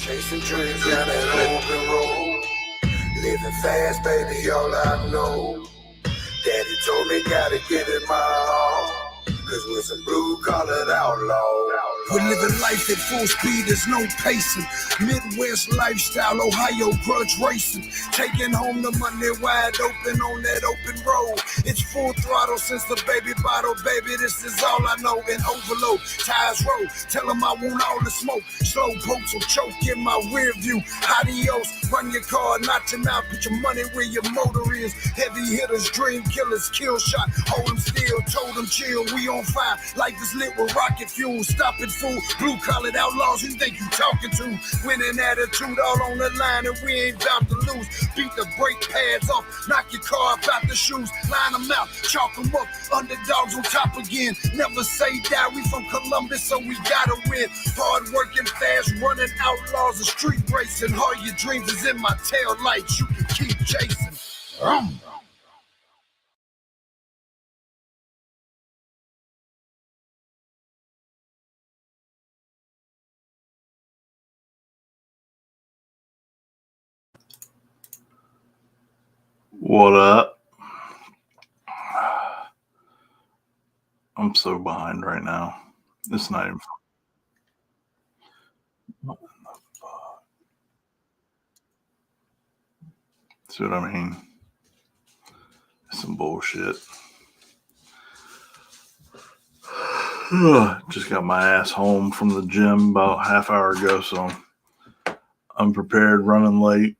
Chasing dreams down that open road. Living fast, baby, all I know. Daddy told me gotta give it my all. Cause we're some blue-collared outlaws. We're living life at full speed, there's no pacing. Midwest lifestyle, Ohio grudge racing. Taking home the money wide open on that open road. It's full throttle since the baby bottle, baby, this is all I know. And overload, tires roll, tell them I want all the smoke. Slow pokes will choke in my rear view. Adios, run your car, not your mouth, put your money where your motor is. Heavy hitters, dream killers, kill shot, hold them still, told them chill, we on fire. Life is lit with rocket fuel, stop it fool. Blue-collared outlaws, who you think you talking to? Winning attitude all on the line and we ain't about to lose. Beat the brake pads off, knock your car up out the shoes. Line them out, chalk them up, underdogs on top again. Never say die, we from Columbus so we gotta win. Hard working, fast running outlaws and street racing. All your dreams is in my tail lights, you can keep chasing. What up? I'm so behind right now. It's not even. What in the fuck? See what I mean? Some bullshit. Just got my ass home from the gym about a half hour ago, so I'm unprepared, running late,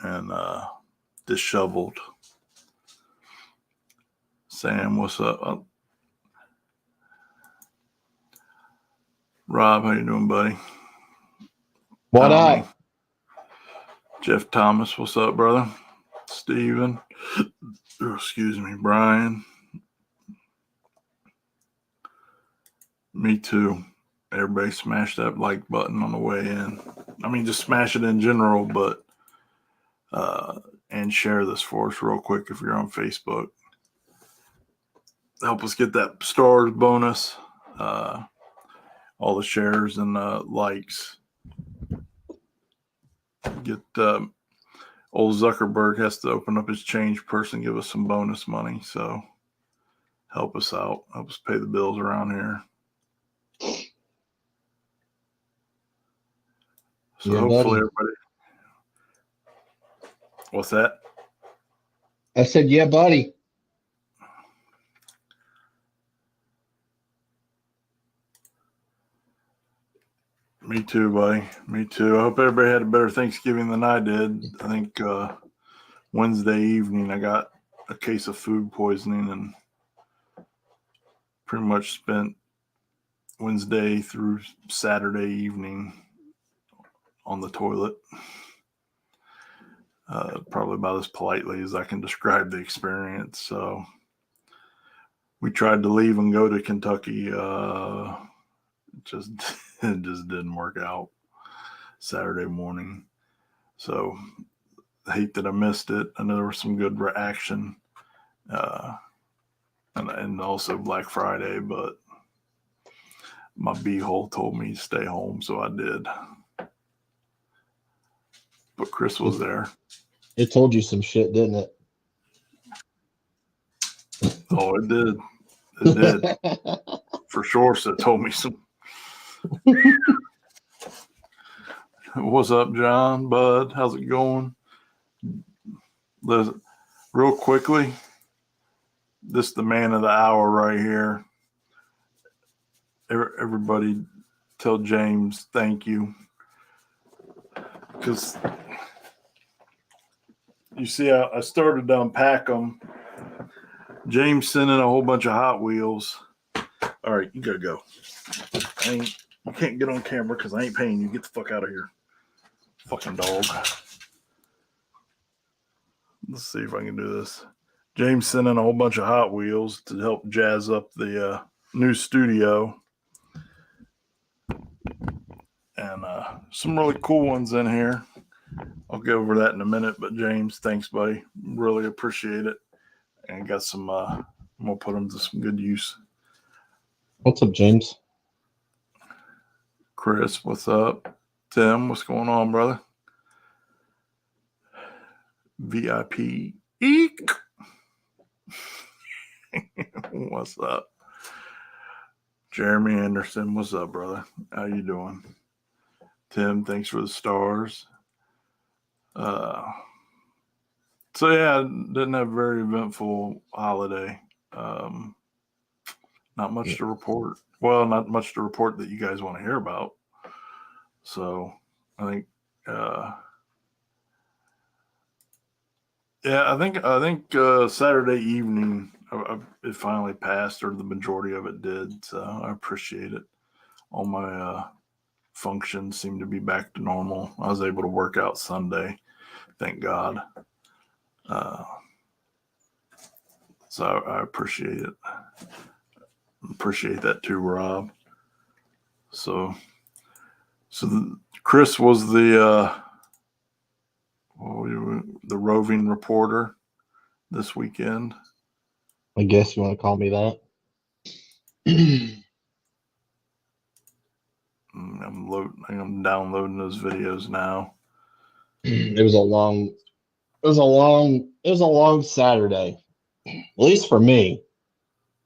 and disheveled. Sam, what's up? Rob, how you doing, buddy? What up? Jeff Thomas, what's up, brother? Steven, excuse me, Brian. Me too. Everybody smash that like button on the way in. I mean, just smash it in general, but and share this for us real quick if you're on Facebook. Help us get that stars bonus. All the shares and likes. Get old Zuckerberg has to open up his change purse and give us some bonus money. So help us out. Help us pay the bills around here. So Yeah, hopefully buddy. everybody. What's that? I said, yeah, buddy. Me too, buddy. Me too. I hope everybody had a better Thanksgiving than I did. I think Wednesday evening I got a case of food poisoning and pretty much spent Wednesday through Saturday evening on the toilet. Probably about as politely as I can describe the experience. So we tried to leave and go to Kentucky. It just didn't work out Saturday morning. So I hate that I missed it. I know there was some good reaction. And also Black Friday, but my beehole told me to stay home, so I did. But Chris was there. It told you some shit, didn't it? Oh, it did. It did. For sure, so it told me some. What's up, John? Bud, how's it going? Listen, real quickly, this is the man of the hour right here. Everybody tell James thank you. Because you see, I started to unpack them. James sent in a whole bunch of Hot Wheels. All right, you gotta go. You can't get on camera because I ain't paying you. Get the fuck out of here. Fucking dog. Let's see if I can do this. James sent in a whole bunch of Hot Wheels to help jazz up the new studio. And some really cool ones in here. I'll go over that in a minute. But James, thanks, buddy. Really appreciate it. And got some, I'm going to put them to some good use. What's up, James? Chris, what's up? Tim, what's going on, brother? VIP Eek. What's up? Jeremy Anderson, what's up, brother? How you doing? Tim, thanks for the stars. So yeah, didn't have a very eventful holiday. Not much to report. Well, not much to report that you guys want to hear about. So I think, I think Saturday evening it finally passed, or the majority of it did. So I appreciate it. All my functions seem to be back to normal. I was able to work out Sunday, thank God. So I appreciate it. Appreciate that too, Rob. So Chris was the roving reporter this weekend. I guess you want to call me that. I'm downloading those videos now. It was a long Saturday, at least for me.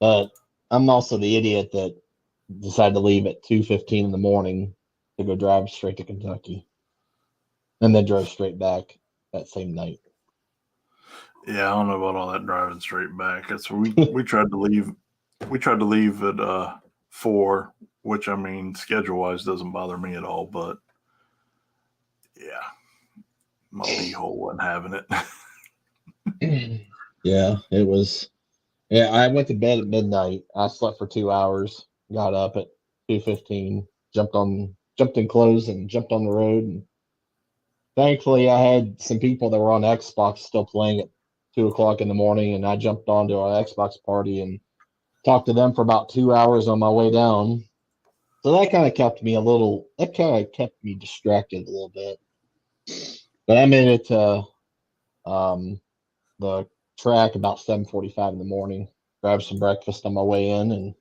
But I'm also the idiot that decided to leave at 2:15 in the morning to go drive straight to Kentucky, and then drove straight back that same night. Yeah, I don't know about all that driving straight back. That's what we tried to leave. We tried to leave at 4, which I mean, schedule wise doesn't bother me at all. But yeah, my beehole wasn't having it. Yeah, it was. Yeah, I went to bed at midnight. I slept for 2 hours. Got up at 2:15. Jumped in clothes and jumped on the road. And thankfully, I had some people that were on Xbox still playing at 2:00 in the morning, and I jumped onto our Xbox party and talked to them for about 2 hours on my way down. So that kind of kept me distracted a little bit. But I made it to the track about 7:45 in the morning. Grabbed some breakfast on my way in, and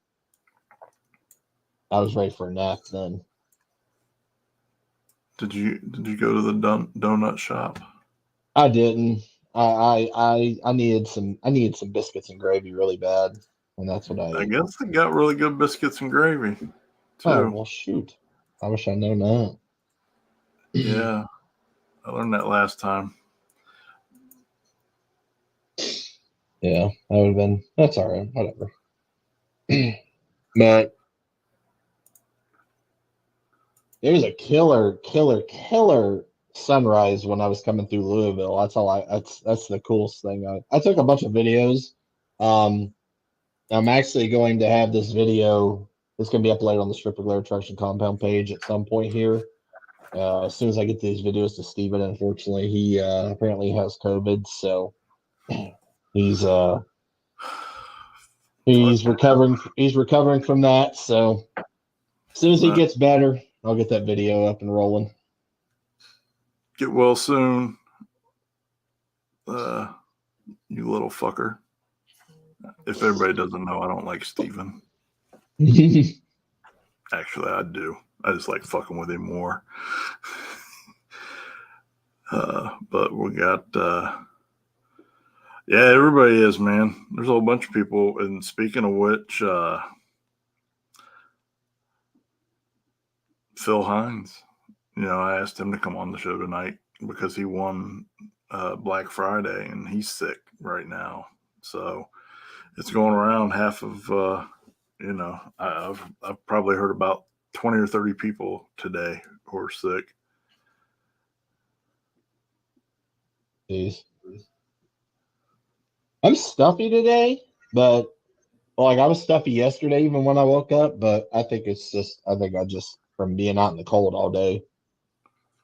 I was ready for a nap then. Did you go to the donut shop? I didn't. I needed some biscuits and gravy really bad, and that's what I I ate. guess they got really good biscuits and gravy too. Oh well, shoot! I wish I'd known that. Yeah, I learned that last time. Yeah, that would have been. That's all right. Whatever. But it was a killer sunrise when I was coming through Louisville. That's the coolest thing. I took a bunch of videos. I'm actually going to have this video. It's going to be uploaded on the Stripper Glare Traction Compound page at some point here. As soon as I get these videos to Steven, unfortunately, he apparently has COVID, so he's recovering. He's recovering from that. So as soon as he gets better, I'll get that video up and rolling. Get well soon, you little fucker. If everybody doesn't know, I don't like Steven. Actually, I do. I just like fucking with him more. But we got, yeah, everybody is, man. There's a whole bunch of people. And speaking of which, Phil Hines, I asked him to come on the show tonight because he won Black Friday and he's sick right now. So it's going around half of, I've probably heard about 20 or 30 people today who are sick. Jeez. I'm stuffy today, but I was stuffy yesterday even when I woke up, but I think I just from being out in the cold all day,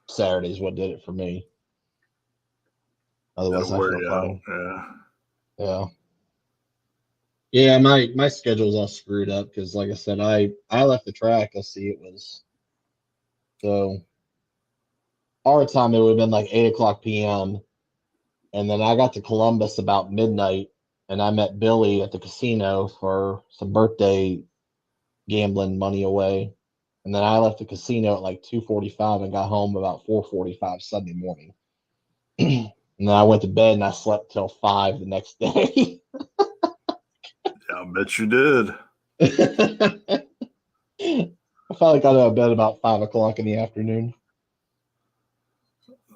Saturday's what did it for me. Otherwise, I feel fine. Yeah. Yeah, my schedule's all screwed up because, like I said, I left the track. Let's see, it was so our time it would have been like 8:00 p.m. And then I got to Columbus about midnight, and I met Billy at the casino for some birthday gambling money away. and then I left the casino at like 2:45 and got home about 4:45 Sunday morning. And then I went to bed and I slept till 5 the next day. Yeah, I bet you did. I finally got out of bed about 5 o'clock in the afternoon.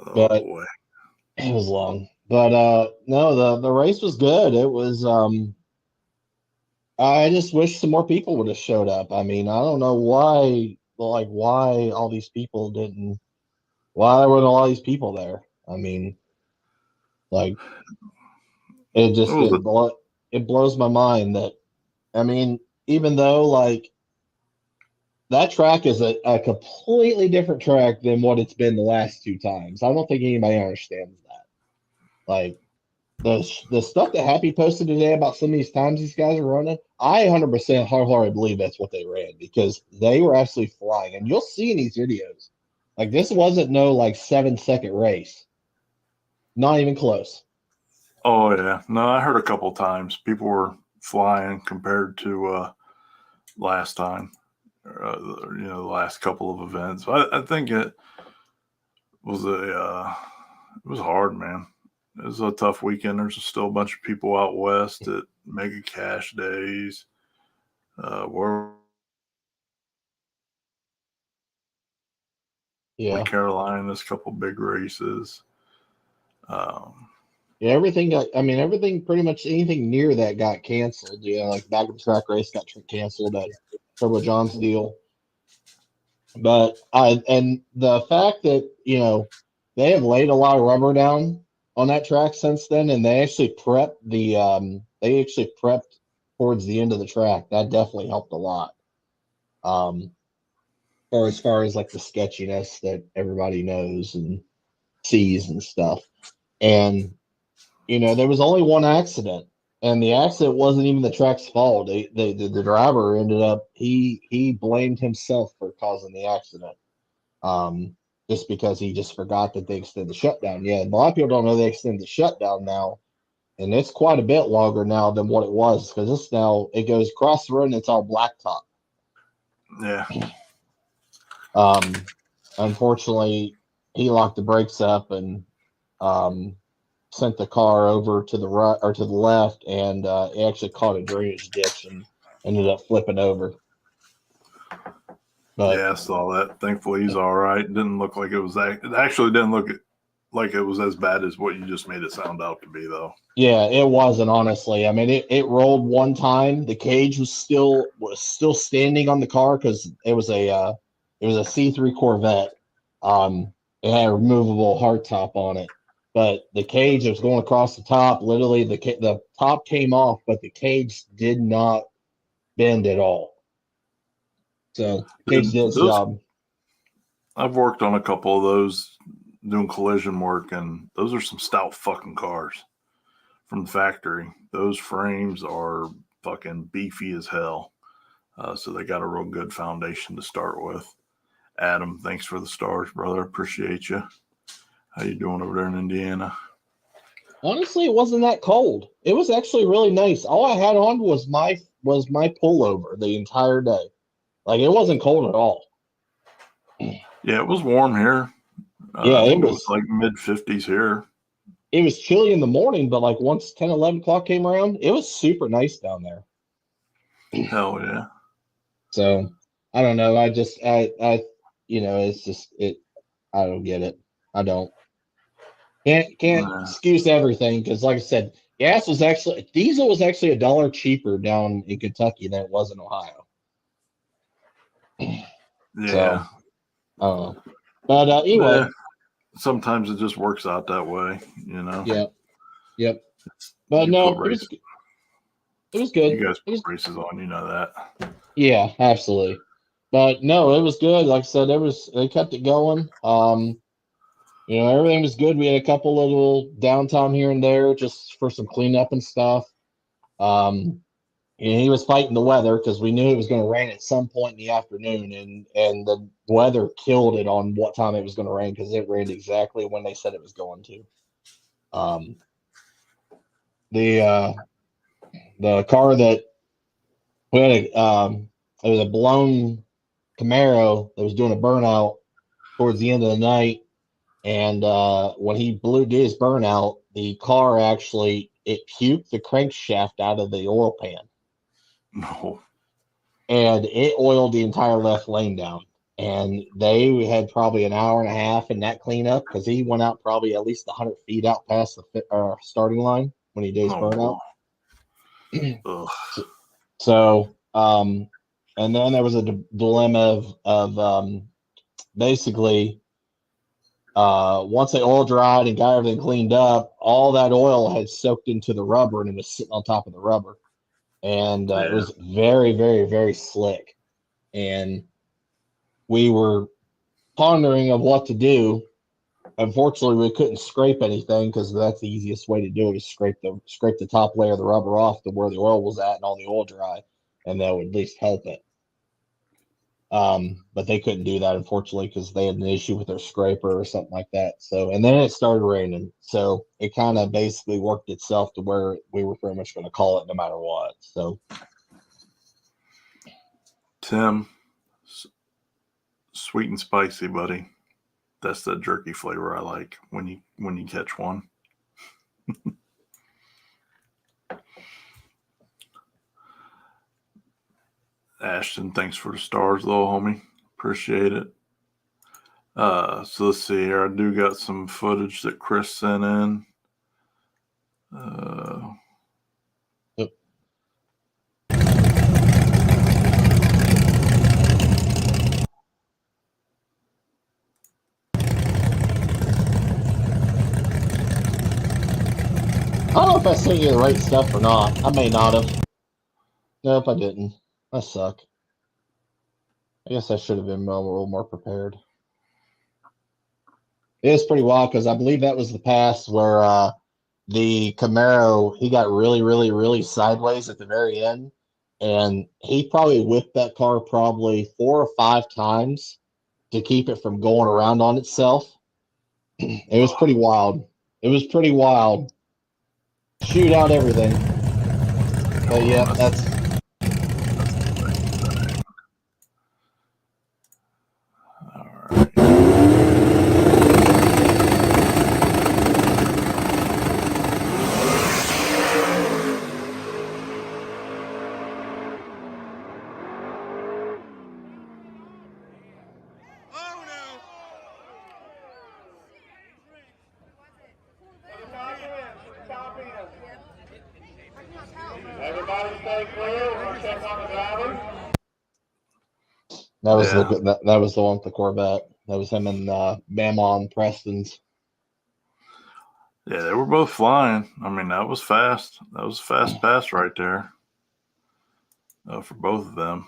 Oh But boy. it was long. But no, the race was good. It was I just wish some more people would have showed up. I mean, I don't know why all these people didn't why there weren't all these people there. I mean, like it It just was it blows my mind that I mean, even though like that track is a completely different track than what it's been the last two times. I don't think anybody understands that. Like the stuff that Happy posted today about some of these times these guys are running, I 100% wholeheartedly believe that's what they ran because they were absolutely flying. And you'll see in these videos, like this wasn't no like 7-second race, not even close. Oh yeah. No, I heard a couple times people were flying compared to last time. The last couple of events. I think it was it was hard, man. It was a tough weekend. There's still a bunch of people out west at Mega Cash Days. Where Yeah. Carolina's couple big races. Yeah, everything pretty much anything near that got canceled. Yeah, like back of the track race got canceled at Turbo John's deal. But and the fact that they have laid a lot of rubber down on that track since then, and they actually prepped towards the end of the track. That definitely helped a lot. Or as far as like the sketchiness that everybody knows and sees and stuff. And there was only one accident, and the accident wasn't even the track's fault. The driver ended up he blamed himself for causing the accident, just because he just forgot that they extended the shutdown. Yeah, a lot of people don't know they extended the shutdown now, and it's quite a bit longer now than what it was because it goes across the road and it's all blacktop. Yeah. Unfortunately, he locked the brakes up and sent the car over to the right or to the left, and it actually caught a drainage ditch and ended up flipping over. But yeah, I saw that. Thankfully, he's all right. Didn't look like it was that. It actually didn't look like it was as bad as what you just made it sound out to be, though. yeah, it wasn't, honestly. I mean, it rolled one time. The cage was still standing on the car because it was a C3 Corvette. It had a removable hardtop on it. But the cage was going across the top. Literally, the top came off, but the cage did not bend at all. So the cage did its job. I've worked on a couple of those doing collision work, and those are some stout fucking cars from the factory. Those frames are fucking beefy as hell. So they got a real good foundation to start with. Adam, thanks for the stars, brother. Appreciate you. How you doing over there in Indiana? Honestly, it wasn't that cold. It was actually really nice. All I had on was my pullover the entire day. Like it wasn't cold at all. Yeah, it was warm here. Yeah, I think it was like mid-50s here. It was chilly in the morning, but like once 10, 11 o'clock came around, it was super nice down there. Hell yeah. So I don't know. It's just I don't get it. I don't. Can't excuse everything because, like I said, diesel was actually $1 cheaper down in Kentucky than it was in Ohio. Yeah. So, but anyway. Yeah. Sometimes it just works out that way, Yep. But no, it was good. You guys put races on, you know that. Yeah, absolutely. But no, it was good. Like I said, they kept it going. Everything was good. We had a couple of little downtime here and there just for some cleanup and stuff. He was fighting the weather because we knew it was going to rain at some point in the afternoon, and the weather killed it on what time it was going to rain because it rained exactly when they said it was going to. The car that we had it was a blown Camaro that was doing a burnout towards the end of the night. And when he did his burnout, the car actually, it puked the crankshaft out of the oil pan. No. And it oiled the entire left lane down. And they had probably an hour and a half in that cleanup because he went out probably at least 100 feet out past the starting line when he did his burnout. Ugh. So, and then there was a dilemma of basically once they oil dried and got everything cleaned up, all that oil had soaked into the rubber and it was sitting on top of the rubber. And it was very, very, very slick. And we were pondering of what to do. Unfortunately, we couldn't scrape anything because that's the easiest way to do it is scrape the top layer of the rubber off to where the oil was at and all the oil dry, and that would at least help it. But they couldn't do that, unfortunately, because they had an issue with their scraper or something like that. So, and then it started raining. So it kind of basically worked itself to where we were pretty much going to call it no matter what. So, Tim, sweet and spicy, buddy. That's the jerky flavor I like when you catch one. Ashton, thanks for the stars, little homie. Appreciate it. So let's see here. I do got some footage that Chris sent in. Yep. I don't know if I sent you the right stuff or not. I may not have. Nope, I didn't. I suck. I guess I should have been a little more prepared. It is pretty wild because I believe that was the pass where the Camaro, he got really, really, really sideways at the very end. And he probably whipped that car probably 4 or 5 times to keep it from going around on itself. It was pretty wild. It was pretty wild. Shoot out everything. But yeah, that's... Everybody stay clear. We'll check on the driver. That was that was the one with the Corvette. That was him and Bamon Preston's. Yeah, they were both flying. I mean, that was fast. That was a fast pass right there for both of them.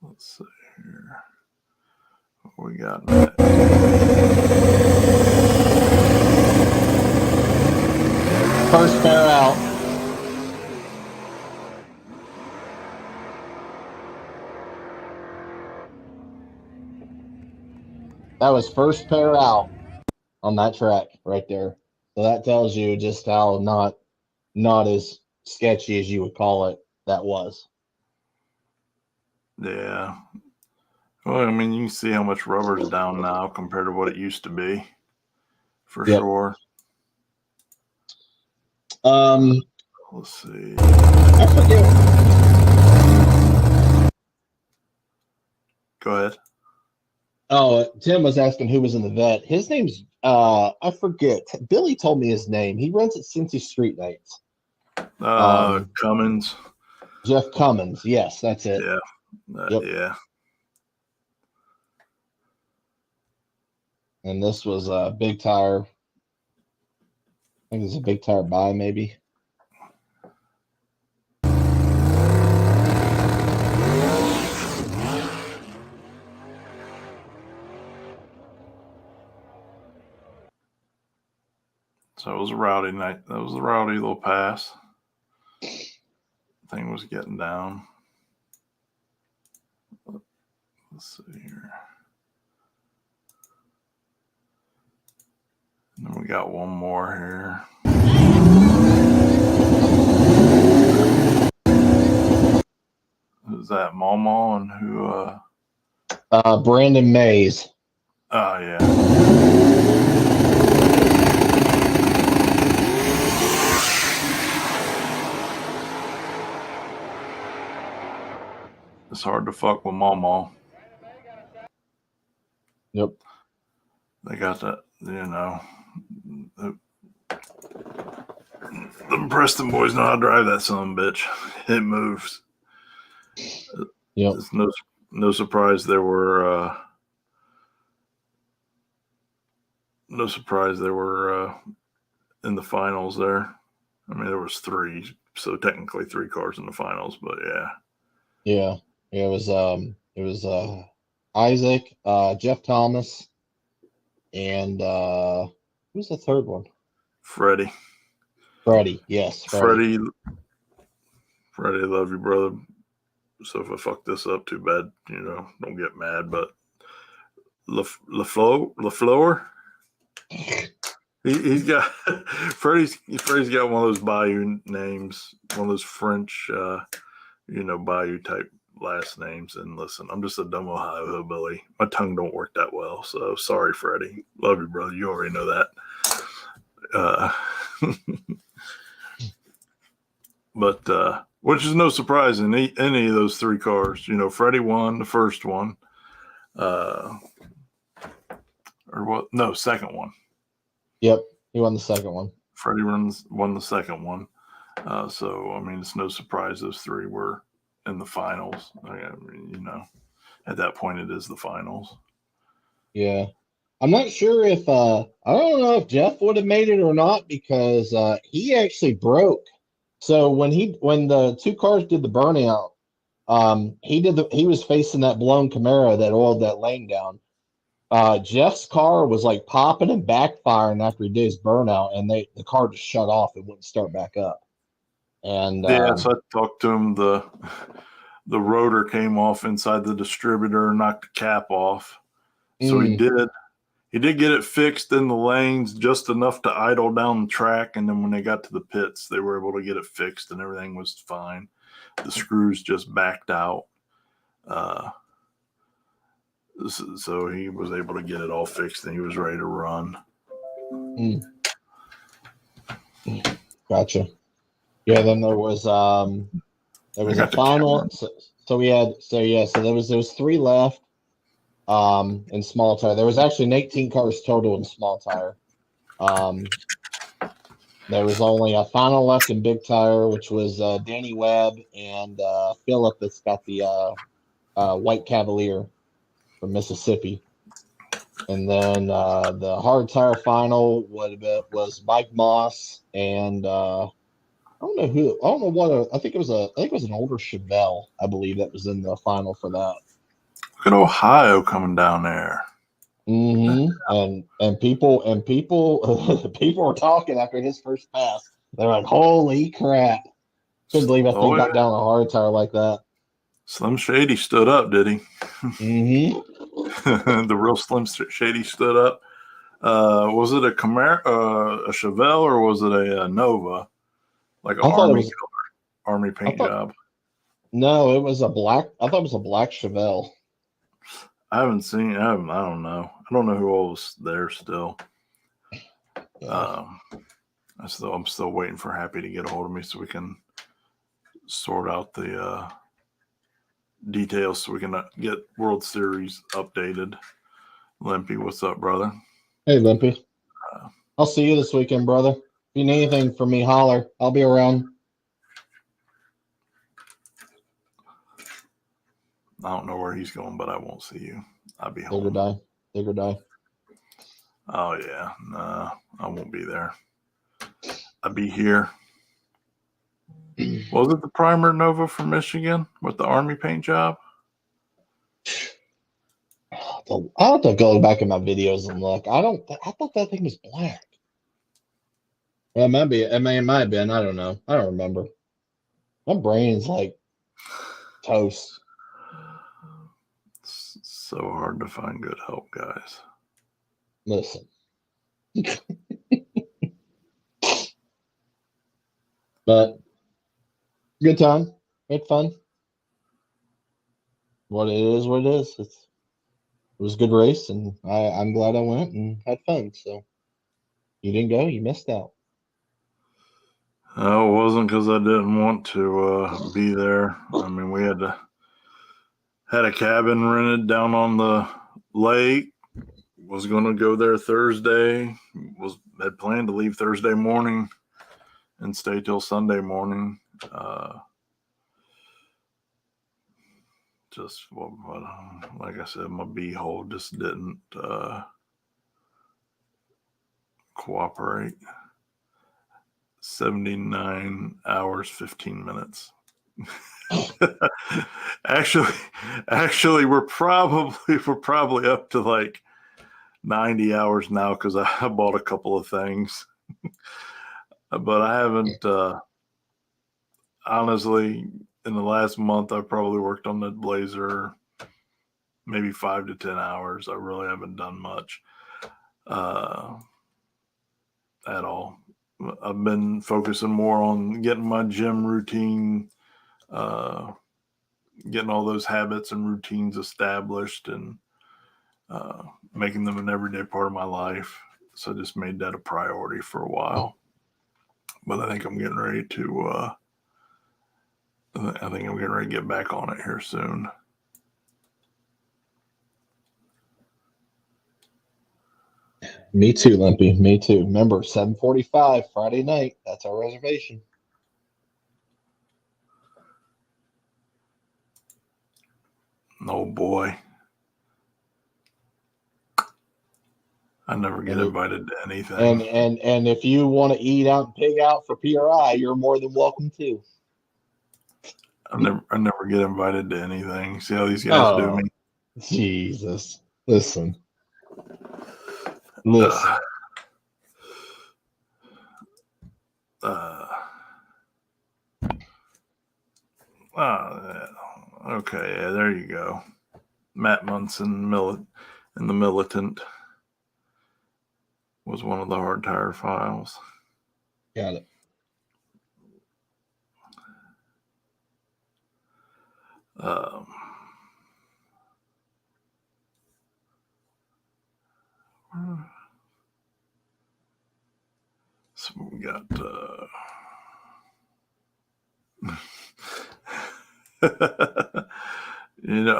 Let's see here. What we got next? First pair out. That was first pair out on that track right there. So that tells you just how not as sketchy as you would call it that was. Yeah. Well, I mean, you can see how much rubber's down now compared to what it used to be, for sure. Let's see. I forget. Go ahead. Oh, Tim was asking who was in the vet. His name's I forget. Billy told me his name. He runs at Cincy Street Nights. Cummins. Jeff Cummins. Yes, that's it. Yeah. Yep. Yeah. And this was a big tire. I think it's a big tire buy, maybe. So it was a rowdy night. That was a rowdy little pass. Thing was getting down. Let's see here. And then we got one more here. was that Mama and who? Brandon Mays. Oh yeah. It's hard to fuck with Mama. Yep. They got that, the Preston boys know how to drive that son of a bitch. It moves. Yep. It's no surprise there were in the finals there. I mean, there was 3, so technically 3 cars in the finals, but yeah. Yeah. It was Isaac, Jeff Thomas, and who's the third one? Freddie. Freddie. Yes, Freddie. Freddie, I love you, brother. So if I fuck this up, too bad. Don't get mad. But LaFleur, he's got Freddie's got one of those Bayou names, one of those French, Bayou type last names. And listen, I'm just a dumb Ohio hillbilly. My tongue don't work that well. So sorry, Freddie. Love you, brother. You already know that. But which is no surprise in any of those 3 cars. Freddie won the first one. Second one. Yep, he won the second one. Freddie won the second one. So, I mean, it's no surprise those 3 were in the finals. I mean, at that point, it is the finals. Yeah. I'm not sure if I don't know if Jeff would have made it or not because he actually broke. So when the 2 cars did the burnout, he was facing that blown Camaro that oiled that lane down. Jeff's car was like popping and backfiring after he did his burnout, and the car just shut off and wouldn't start back up. And so I talked to him. The rotor came off inside the distributor, knocked the cap off. So he did get it fixed in the lanes just enough to idle down the track. And then when they got to the pits, they were able to get it fixed and everything was fine. The screws just backed out. So he was able to get it all fixed and he was ready to run. Gotcha. Yeah, then there was a final. So there was 3 left. In small tire. There was actually 18 cars total in small tire. There was only a final left in big tire, which was Danny Webb and Phillip that's got the white Cavalier from Mississippi. And then the hard tire final was Mike Moss and I think it was an older Chevelle, I believe, that was in the final for that. Look at Ohio coming down there. And people were talking after his first pass. They're like, "Holy crap!" Couldn't believe that thing got down a hard tire like that. Slim Shady stood up, did he? Mm-hmm. The real Slim Shady stood up. Was it a Camaro, a Chevelle, or was it a Nova? Like an army paint job? No, it was a black. I thought it was a black Chevelle. I haven't seen. I don't know. I don't know who all was there still. I'm still waiting for Happy to get a hold of me so we can sort out the details so we can get World Series updated. Limpy, what's up, brother? Hey, Limpy. I'll see you this weekend, brother. If you need anything from me, holler. I'll be around. I don't know where he's going, but I won't see you. I'll be home. Dig or die. Oh, yeah. Nah, I won't be there. I'll be here. Was it the Primer Nova from Michigan with the army paint job? I'll have to go back in my videos and look. I thought that thing was black. Well, it might be. It might have been. I don't know. I don't remember. My brain's like toast. It's so hard to find good help, guys. Listen. But good time. Had fun. what it is, what it is. It was a good race, and I'm glad I went and had fun. So you didn't go, you missed out. No, it wasn't because I didn't want to be there. I mean, we had a cabin rented down on the lake. Was going to go there Thursday. Had planned to leave Thursday morning and stay till Sunday morning. Just like I said, my beehole just didn't cooperate. 79 hours 15 minutes. actually we're probably up to like 90 hours now because I bought a couple of things. But I haven't honestly, in the last month I probably worked on that Blazer maybe 5 to 10 hours. I really haven't done much at all. I've been focusing more on getting my gym routine, getting all those habits and routines established, and making them an everyday part of my life. So I just made that a priority for a while. But I think I'm getting ready to get back on it here soon. Me too, Limpy. Me too. Remember, 7:45 Friday night. That's our reservation. Oh boy. I never get invited to anything. And if you want to eat out and pig out for PRI, you're more than welcome to. I never get invited to anything. See how these guys do me? Jesus. Listen. Okay, yeah, there you go. Matt Munson in the Militant was one of the hard tire files. Got it. So we got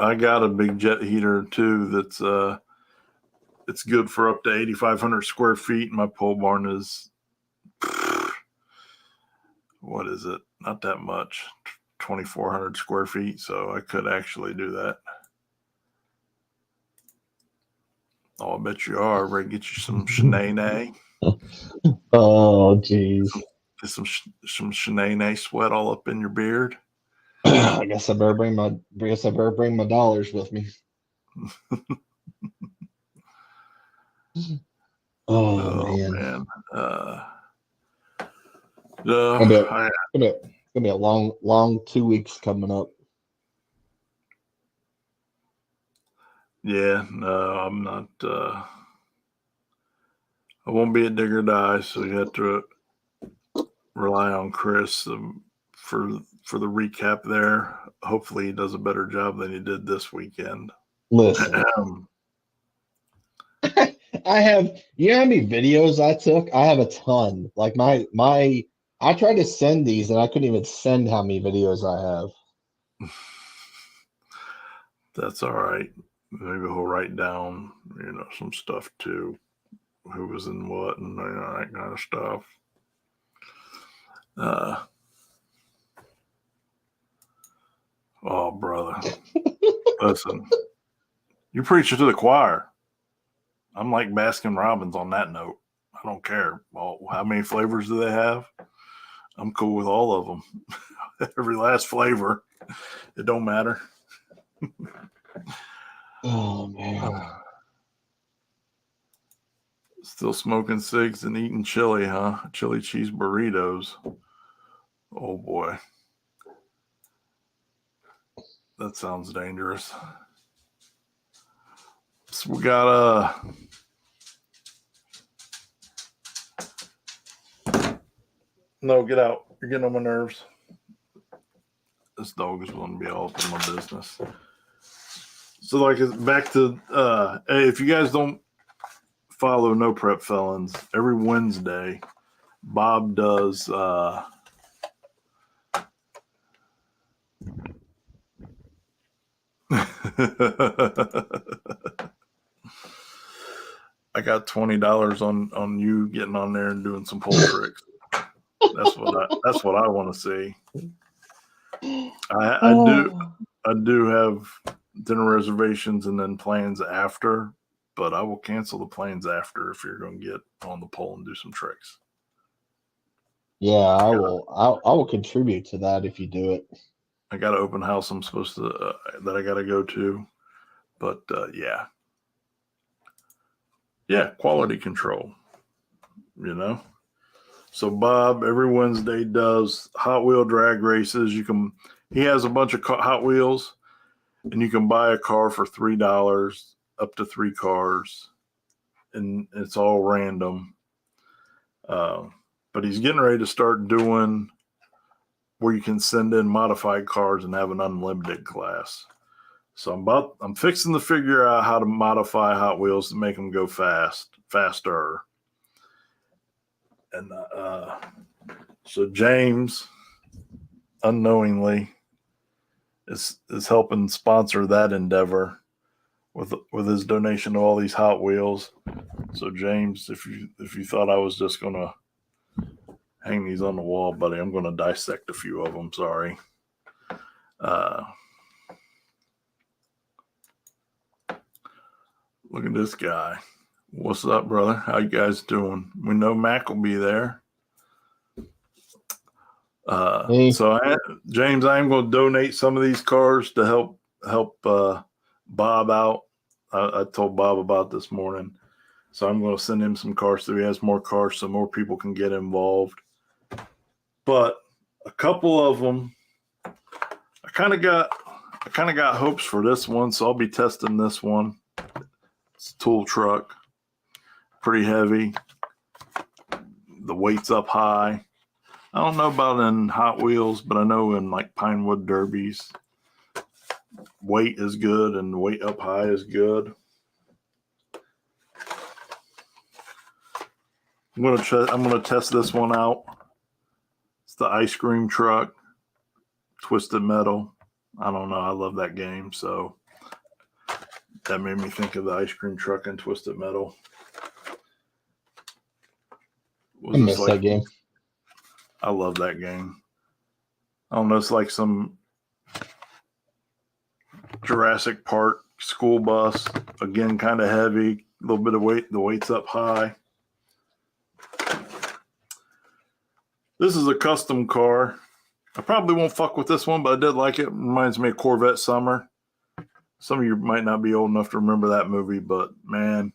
I got a big jet heater too that's it's good for up to 8,500 square feet. My pole barn is what is it? Not that much. 2,400 square feet, so I could actually do that. Oh, I bet you are. Ready to get you some Shanae. Oh, geez. Get some Shanae sweat all up in your beard. I guess I better bring my dollars with me. Man. It's gonna be a long 2 weeks coming up. Yeah, no, I'm not. I won't be at Digger Die, so you have to rely on Chris for the recap there. Hopefully, he does a better job than he did this weekend. Listen, I have, you know how many videos I took? I have a ton. Like I tried to send these and I couldn't even send how many videos I have. That's all right. Maybe he'll write down, some stuff too. Who was in what and that kind of stuff. Oh, brother. Listen, you preach it to the choir. I'm like Baskin Robbins on that note. I don't care. Well, how many flavors do they have? I'm cool with all of them. Every last flavor. It don't matter. Oh, man. Still smoking cigs and eating chili, huh? Chili cheese burritos. Oh, boy. That sounds dangerous. So we got No, get out. You're getting on my nerves. This dog is going to be all up in my business. So like back to hey, if you guys don't follow No Prep Felons, every Wednesday Bob does I got $20 on you getting on there and doing some pole tricks. That's what I want to see. I do have dinner reservations and then plans after, but I will cancel the plans after if you're going to get on the pole and do some tricks. Yeah, I will contribute to that if you do it. I got an open house I'm supposed to that I got to go to, but yeah, quality control, you know. So Bob every Wednesday does Hot Wheel drag races. He has a bunch of Hot Wheels, and you can buy a car for $3, up to 3 cars, and it's all random. But he's getting ready to start doing where you can send in modified cars and have an unlimited class. So I'm fixing to figure out how to modify Hot Wheels to make them go faster. And so James, unknowingly, is helping sponsor that endeavor with his donation to all these Hot Wheels. So James, if you thought I was just gonna hang these on the wall, buddy, I'm gonna dissect a few of them. Sorry. Look at this guy. What's up, brother? How you guys doing? We know Mac will be there. Hey. So James, I am going to donate some of these cars to help Bob out. I told Bob about this morning. So I'm going to send him some cars so he has more cars so more people can get involved. But a couple of them, I kind of got hopes for this one, so I'll be testing this one. It's a tool truck, pretty heavy. The weight's up high. I don't know about in Hot Wheels, but I know in like Pinewood Derbies, weight is good and weight up high is good. I'm gonna test this one out. It's the ice cream truck, Twisted Metal. I don't know. I love that game, so that made me think of the ice cream truck and Twisted Metal. I miss that game. I love that game. I don't know. It's like some Jurassic Park school bus. Again, kind of heavy, a little bit of weight. The weight's up high. This is a custom car. I probably won't fuck with this one, but I did like it. Reminds me of Corvette Summer. Some of you might not be old enough to remember that movie, but man,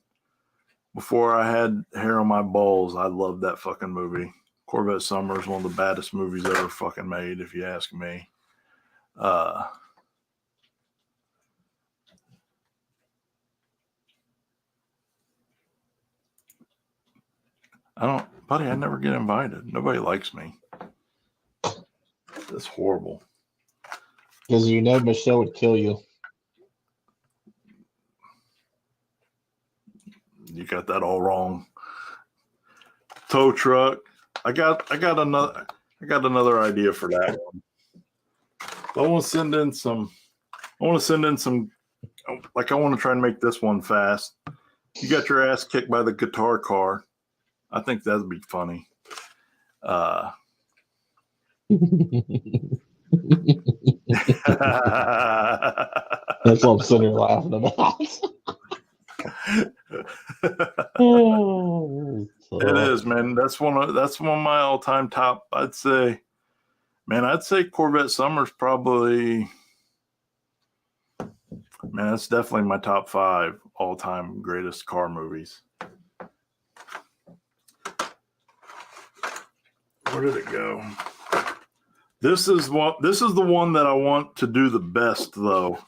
before I had hair on my balls, I loved that fucking movie. Corvette Summer is one of the baddest movies ever fucking made, if you ask me. Buddy, I never get invited. Nobody likes me. That's horrible. Because you know Michelle would kill you. You got that all wrong. Tow truck. I got another idea for that one. I want to send in some. Like I want to try and make this one fast. You got your ass kicked by the guitar car. I think that'd be funny. That's what I'm sitting here laughing about. It is, man. That's one of my all-time top. I'd say Corvette Summer's probably, man, that's definitely my top 5 all-time greatest car movies. Where did it go? This is the one that I want to do the best, though.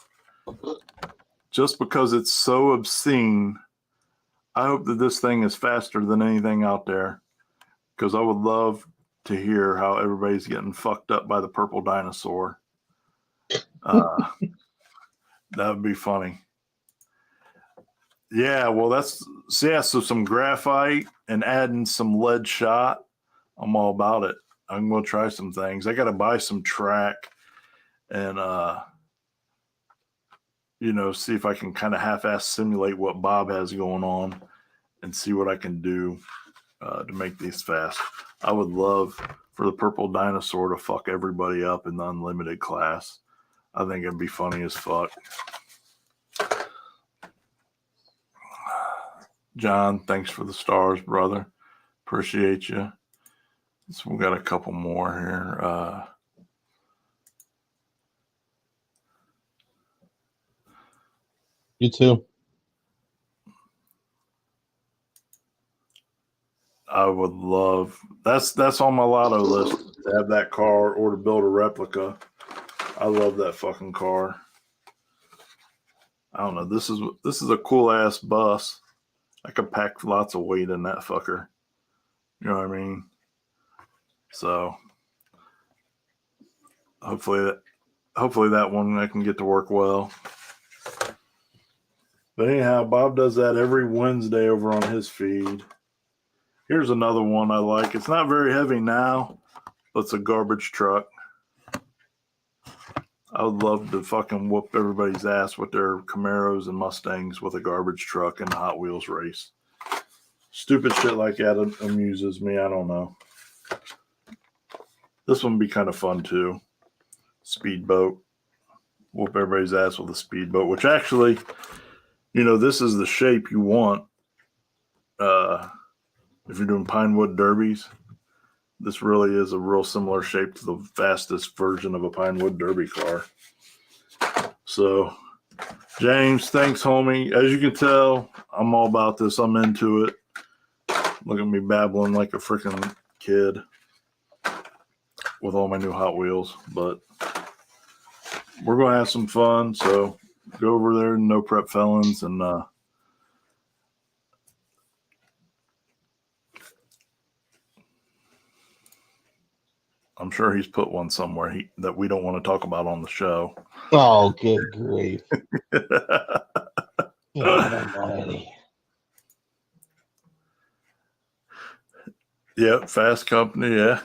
Just because it's so obscene, I hope that this thing is faster than anything out there, because I would love to hear how everybody's getting fucked up by the purple dinosaur. That would be funny. Yeah, well, so some graphite and adding some lead shot. I'm all about it. I'm gonna try some things. I gotta buy some track and see if I can kind of half-ass simulate what Bob has going on and see what I can do to make these fast. I would love for the purple dinosaur to fuck everybody up in the unlimited class. I think it'd be funny as fuck. John, thanks for the stars, brother. Appreciate you. So we got a couple more here. You too. I would love that's on my lotto list to have that car or to build a replica. I love that fucking car. I don't know. This is a cool ass bus. I could pack lots of weight in that fucker. You know what I mean? So hopefully that one I can get to work well. But anyhow, Bob does that every Wednesday over on his feed. Here's another one I like. It's not very heavy now, but it's a garbage truck. I would love to fucking whoop everybody's ass with their Camaros and Mustangs with a garbage truck in a Hot Wheels race. Stupid shit like that amuses me. I don't know. This one would be kind of fun too. Speedboat. Whoop everybody's ass with a speedboat, which actually, this is the shape you want. If you're doing Pinewood Derbies, this really is a real similar shape to the fastest version of a Pinewood Derby car. So, James, thanks, homie. As you can tell, I'm all about this. I'm into it. Look at me babbling like a freaking kid with all my new Hot Wheels. But we're going to have some fun. So, go over there, No Prep Felons, and I'm sure he's put one somewhere that we don't want to talk about on the show. Oh, good grief. Almighty. Yep, Fast Company, yeah.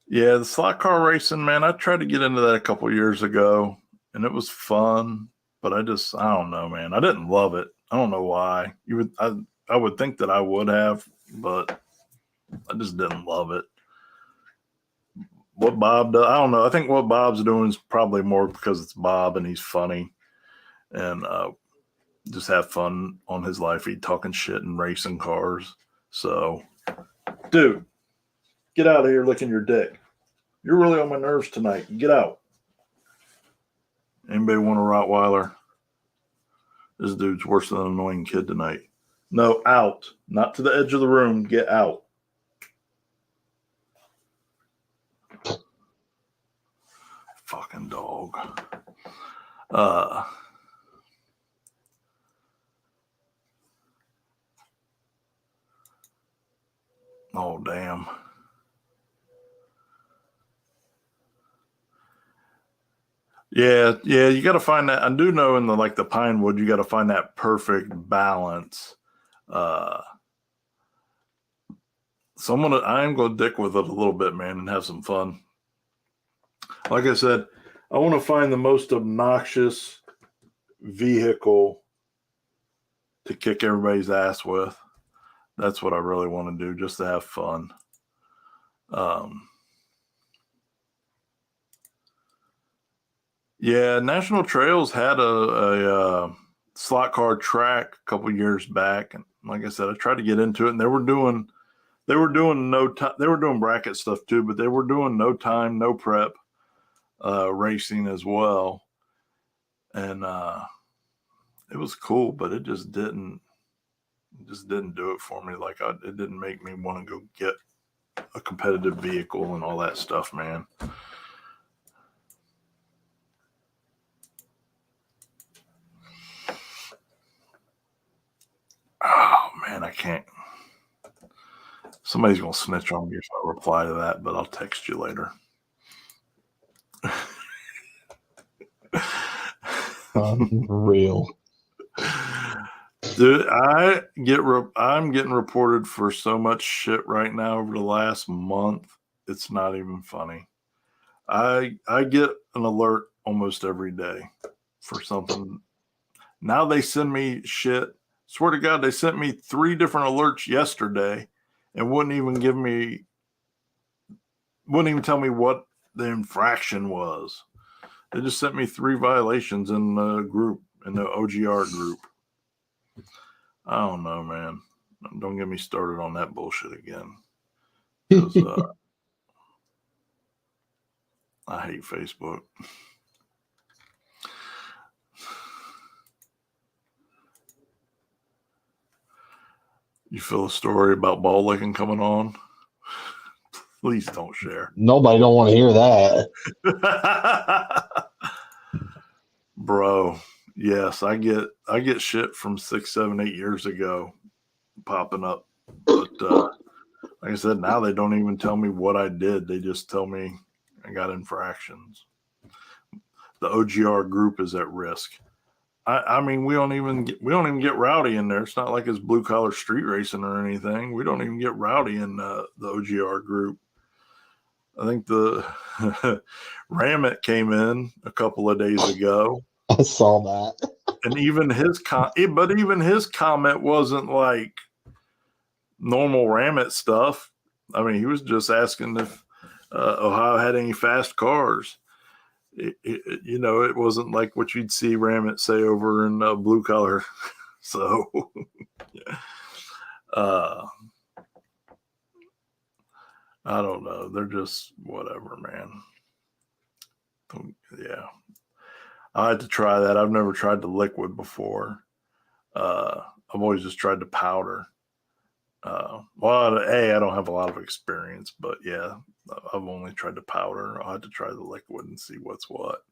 Yeah, the slot car racing, man, I tried to get into that a couple years ago, and it was fun, but I don't know, man. I didn't love it. I don't know why. I would think that I would have, but I just didn't love it. What Bob does, I don't know. I think what Bob's doing is probably more because it's Bob and he's funny and just have fun on his life. He's talking shit and racing cars. So, dude, get out of here licking your dick. You're really on my nerves tonight. Get out. Anybody want a Rottweiler? This dude's worse than an annoying kid tonight. No, out. Not to the edge of the room. Get out. Fucking dog. Oh, damn. Yeah, you got to find that. I do know in the Pinewood, you got to find that perfect balance. So I am going to dick with it a little bit, man, and have some fun. Like I said, I want to find the most obnoxious vehicle to kick everybody's ass with. That's what I really want to do, just to have fun. Yeah, National Trails had a slot car track a couple years back, and like I said, I tried to get into it, and they were doing bracket stuff too, but they were doing no time, no prep racing as well, and it was cool, but it just didn't do it for me. It didn't make me want to go get a competitive vehicle and all that stuff, man. Oh man, I can't. Somebody's gonna snitch on me if I reply to that, but I'll text you later. Unreal. Dude, I'm getting reported for so much shit right now over the last month. It's not even funny. I get an alert almost every day for something. Now they send me shit. Swear to God, they sent me 3 different alerts yesterday and wouldn't even tell me what the infraction was. They just sent me 3 violations in the group, in the OGR group. I don't know, man. Don't get me started on that bullshit again. 'Cause, I hate Facebook. You feel a story about ball licking coming on? Please don't share. Nobody don't want to hear that. Bro, yes, I get shit from 6, 7, 8 years ago popping up. But like I said, now they don't even tell me what I did. They just tell me I got infractions. The OGR group is at risk. I mean, we don't even get rowdy in there. It's not like it's blue collar street racing or anything. We don't even get rowdy in the OGR group. I think the Ramit came in a couple of days ago. I saw that. And even his comment wasn't like normal Ramit stuff. I mean, he was just asking if Ohio had any fast cars. It wasn't like what you'd see Ramit say over in blue collar. So, yeah. I don't know. They're just whatever, man. Yeah. I had to try that. I've never tried the liquid before. I've always just tried the powder. I don't have a lot of experience, but yeah, I've only tried the powder. I'll have to try the liquid and see what's what.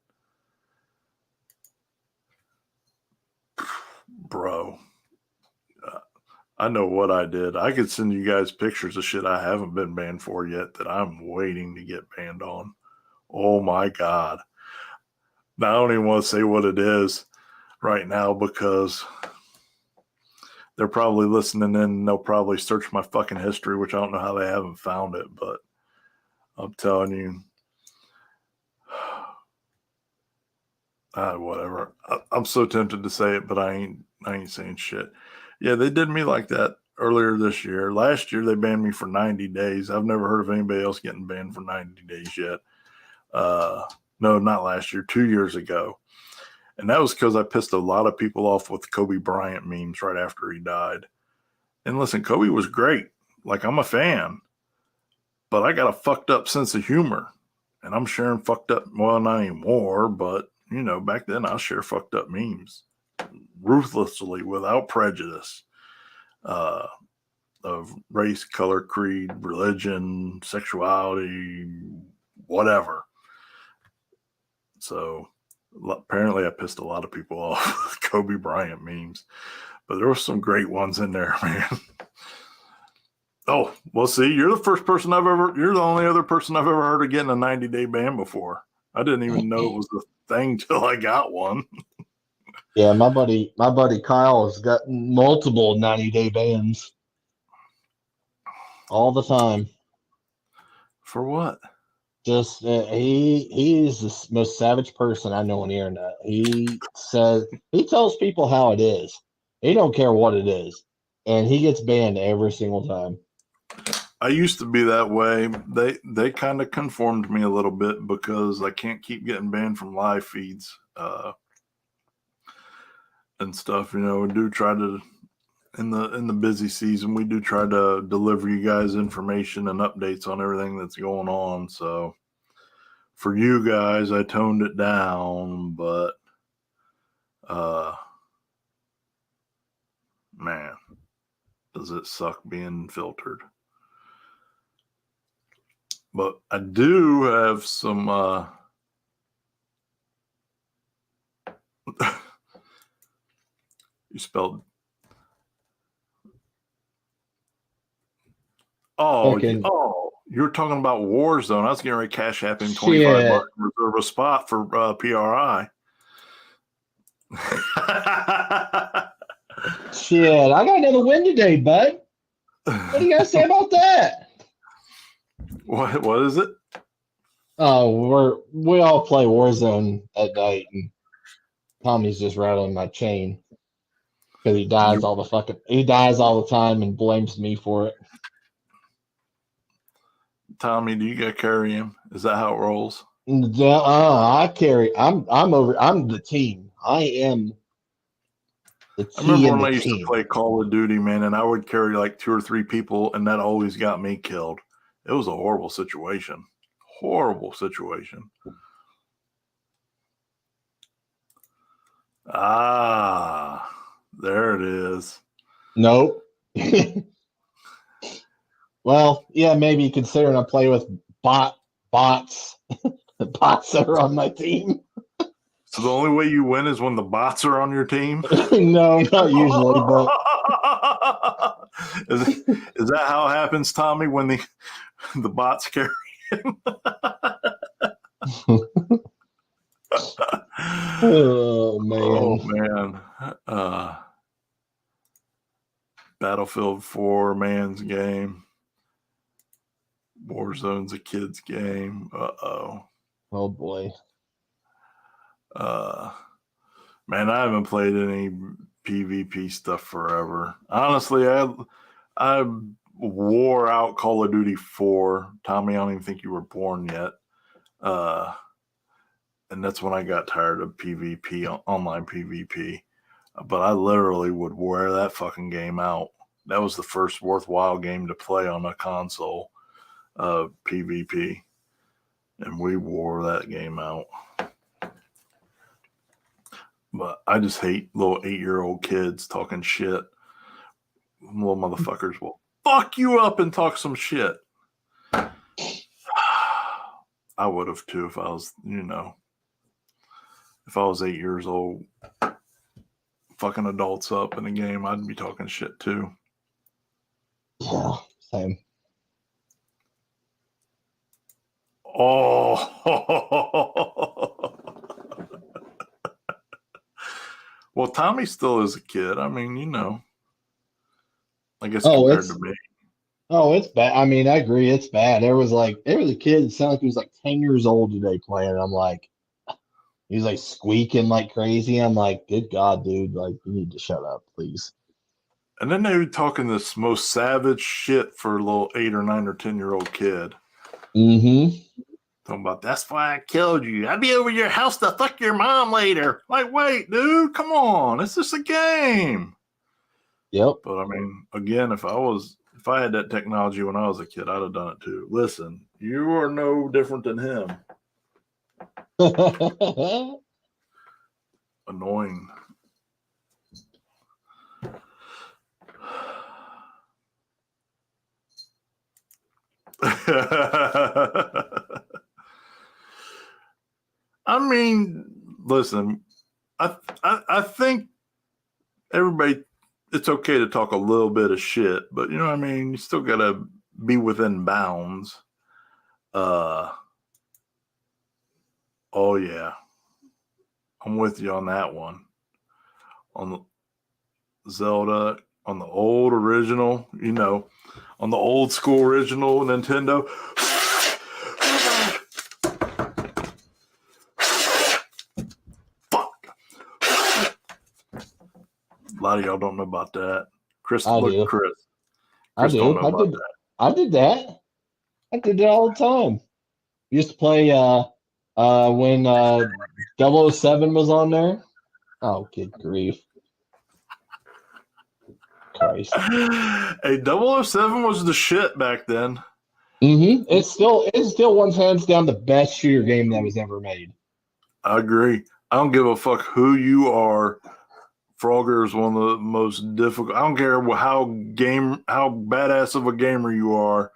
Bro, I know what I did. I could send you guys pictures of shit I haven't been banned for yet that I'm waiting to get banned on. Oh my God. Now, I don't even want to say what it is right now because they're probably listening in and they'll probably search my fucking history, which I don't know how they haven't found it, but I'm telling you, whatever. I'm so tempted to say it, but I ain't saying shit. Yeah, they did me like that earlier this year. Last year, they banned me for 90 days. I've never heard of anybody else getting banned for 90 days yet. No, not last year, 2 years ago. And that was because I pissed a lot of people off with Kobe Bryant memes right after he died. And listen, Kobe was great. Like, I'm a fan. But I got a fucked up sense of humor. And I'm sharing fucked up, well, not anymore, but, back then I share fucked up memes. Ruthlessly, without prejudice. Of race, color, creed, religion, sexuality, whatever. So apparently I pissed a lot of people off with Kobe Bryant memes, but there were some great ones in there, man. Oh, well, see, you're the only other person I've ever heard of getting a 90-day ban before. I didn't even know it was a thing till I got one. Yeah, my buddy Kyle has got multiple 90-day bans all the time. For what? Just he's the most savage person I know on the internet. He tells people how it is. He don't care what it is, and he gets banned every single time. I used to be that way. They kind of conformed me a little bit because I can't keep getting banned from live feeds and stuff. We do try to in the busy season. We do try to deliver you guys information and updates on everything that's going on. So for you guys, I toned it down, but man, does it suck being filtered. But I do have some you spelled you're talking about Warzone. I was getting ready to cash app in $25 to reserve a spot for PRI. Shit, I got another win today, bud. What do you guys say about that? What is it? Oh, we all play Warzone at night, and Tommy's just rattling my chain because he dies all the time and blames me for it. Tommy, do you got carry him? Is that how it rolls? I carry. I'm the team. I am the I remember T in when the I used to team. play Call of Duty, man, and I would carry like 2 or 3 people, and that always got me killed. It was a horrible situation. Horrible situation. Ah, there it is. Nope. Well, yeah, maybe considering I play with bots, the bots that are on my team. So the only way you win is when the bots are on your team? No, not usually, but is that how it happens, Tommy, when the bots carry him? oh man. Oh man. Battlefield 4 man's game. Warzone's a kid's game. Oh boy. Man, I haven't played any PvP stuff forever. Honestly, I wore out Call of Duty 4. Tommy, I don't even think you were born yet. And that's when I got tired of PvP, online PvP. But I literally would wear that fucking game out. That was the first worthwhile game to play on a console, PvP. And we wore that game out. But I just hate little 8-year-old kids talking shit. Little motherfuckers will fuck you up and talk some shit. I would have too if I was, if I was 8 years old, fucking adults up in a game, I'd be talking shit too. Yeah, same. Oh. Well, Tommy still is a kid. I mean, I guess compared to me. Oh, it's bad. I mean, I agree. It's bad. There was a kid that sounded like he was like 10 years old today playing. I'm like, he's like squeaking like crazy. I'm like, good God, dude. Like, you need to shut up, please. And then they were talking this most savage shit for a little 8 or 9 or 10-year-old kid. Mm-hmm. Talking about, that's why I killed you. I'll be over your house to fuck your mom later. Like, wait, dude, come on. It's just a game. Yep. But I mean, again, if I had that technology when I was a kid, I'd have done it too. Listen, you are no different than him. Annoying. I mean, listen, I think everybody, it's okay to talk a little bit of shit, but you know what I mean? You still got to be within bounds. Oh, yeah. I'm with you on that one. On the Zelda, on the old original, on the old school original Nintendo. Fuck. A lot of y'all don't know about that. Chris, I look, do. Chris. I do. Don't know about that. I did that. I did that all the time. Used to play when 007 was on there. Oh, good grief. Christ. Hey, 007 was the shit back then. Mm-hmm. It's still one hands down the best shooter game that was ever made. I agree. I don't give a fuck who you are. Frogger is one of the most difficult. I don't care how badass of a gamer you are.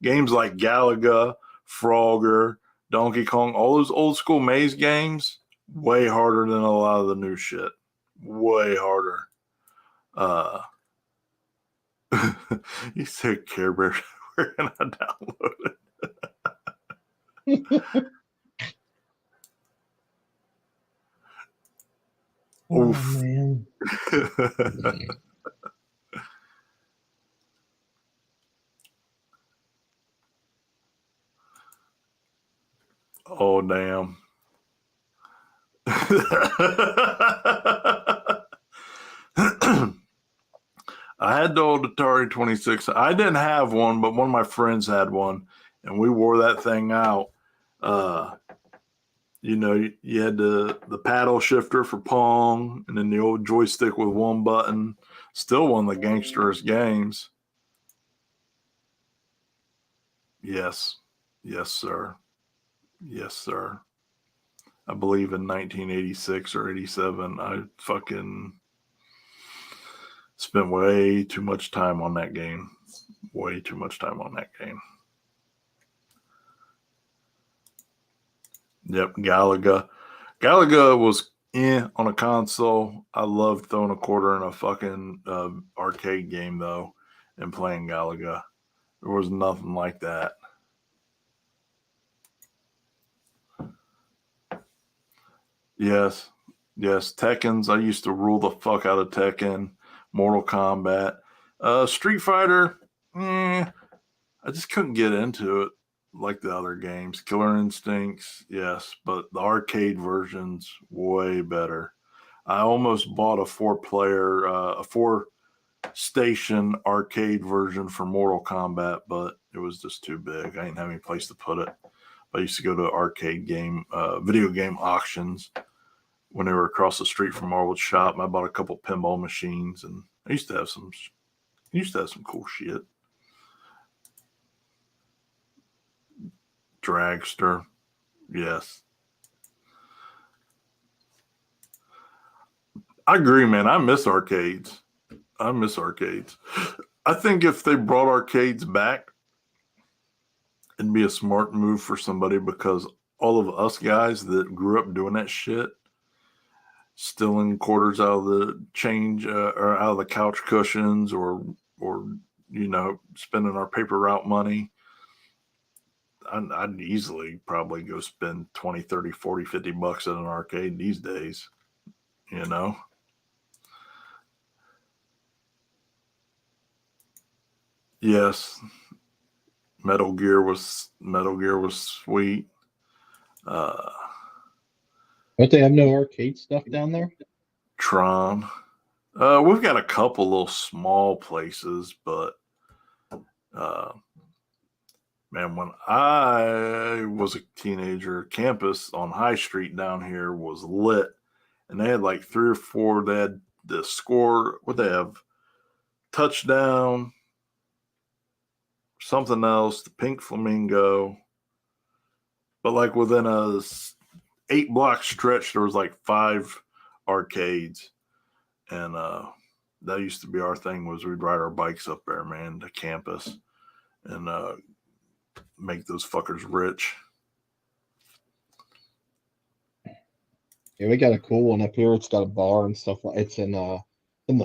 Games like Galaga, Frogger, Donkey Kong, all those old school maze games, way harder than a lot of the new shit. Way harder. You said Care Bear. Where can I download it? Oh, Oof. man. Oh, damn. I had the old Atari 26. I didn't have one, but one of my friends had one, and we wore that thing out. You know, you had the paddle shifter for Pong, and then the old joystick with one button. Still one of the gangsterest games. Yes. Yes, sir. Yes, sir. I believe in 1986 or 87, I fucking spent way too much time on that game. Way too much time on that game. Yep, Galaga. Galaga was on a console. I loved throwing a quarter in a fucking arcade game, though, and playing Galaga. There was nothing like that. Yes. Yes. Tekken's. I used to rule the fuck out of Tekken. Mortal Kombat. Street Fighter. I just couldn't get into it like the other games. Killer Instincts. Yes. But the arcade version's way better. I almost bought a 4-station arcade version for Mortal Kombat, but it was just too big. I didn't have any place to put it. I used to go to arcade game, video game auctions when they were across the street from our old shop. I bought a couple pinball machines, and I used to have some cool shit. Dragster, yes. I agree, man. I miss arcades. I think if they brought arcades back, it'd be a smart move for somebody, because all of us guys that grew up doing that shit, stealing quarters out of the change or out of the couch cushions, or you know, spending our paper route money, I'd easily probably go spend 20, 30, 40, 50 bucks at an arcade these days, you know? Yes. Metal Gear was sweet. Don't they have no arcade stuff down there? Tron. We've got a couple little small places, but man, when I was a teenager, campus on High Street down here was lit, and they had like 3 or 4. They had the score. What they have? Touchdown. Something else. The Pink Flamingo. But like within a 8-block stretch, there was like 5 arcades, and that used to be our thing. Was we'd ride our bikes up there, man, to campus, and make those fuckers rich. Yeah, we got a cool one up here. It's got a bar and stuff. It's in the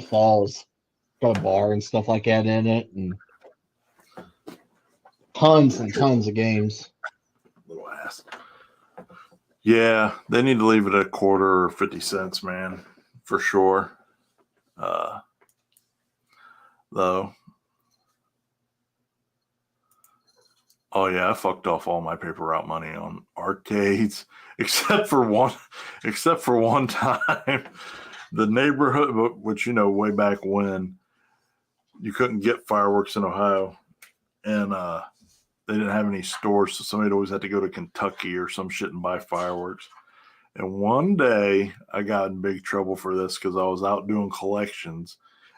falls. Got a bar and stuff like that in it, and tons and tons of games. Little ass. Yeah, they need to leave it at a quarter or 50 cents, man, for sure. Though. Oh yeah, I fucked off all my paper route money on arcades, except for one time. The neighborhood, which, you know, way back when you couldn't get fireworks in Ohio, and they didn't have any stores, so somebody always had to go to Kentucky or some shit and buy fireworks. And one day I got in big trouble for this because I was out doing collections,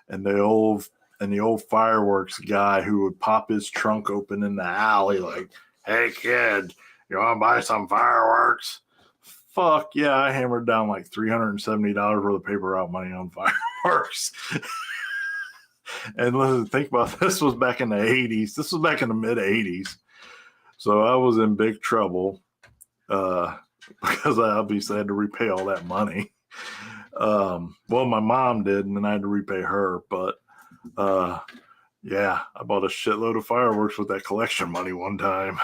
and the old fireworks guy who would pop his trunk open in the alley, like, "Hey kid, you want to buy some fireworks?" Fuck yeah, I hammered down like $370 worth of paper out money on fireworks. And listen, think about it, this was back in the 80s. This was back in the mid 80s. So I was in big trouble because I obviously had to repay all that money. Well, my mom did, and then I had to repay her. But yeah, I bought a shitload of fireworks with that collection money one time.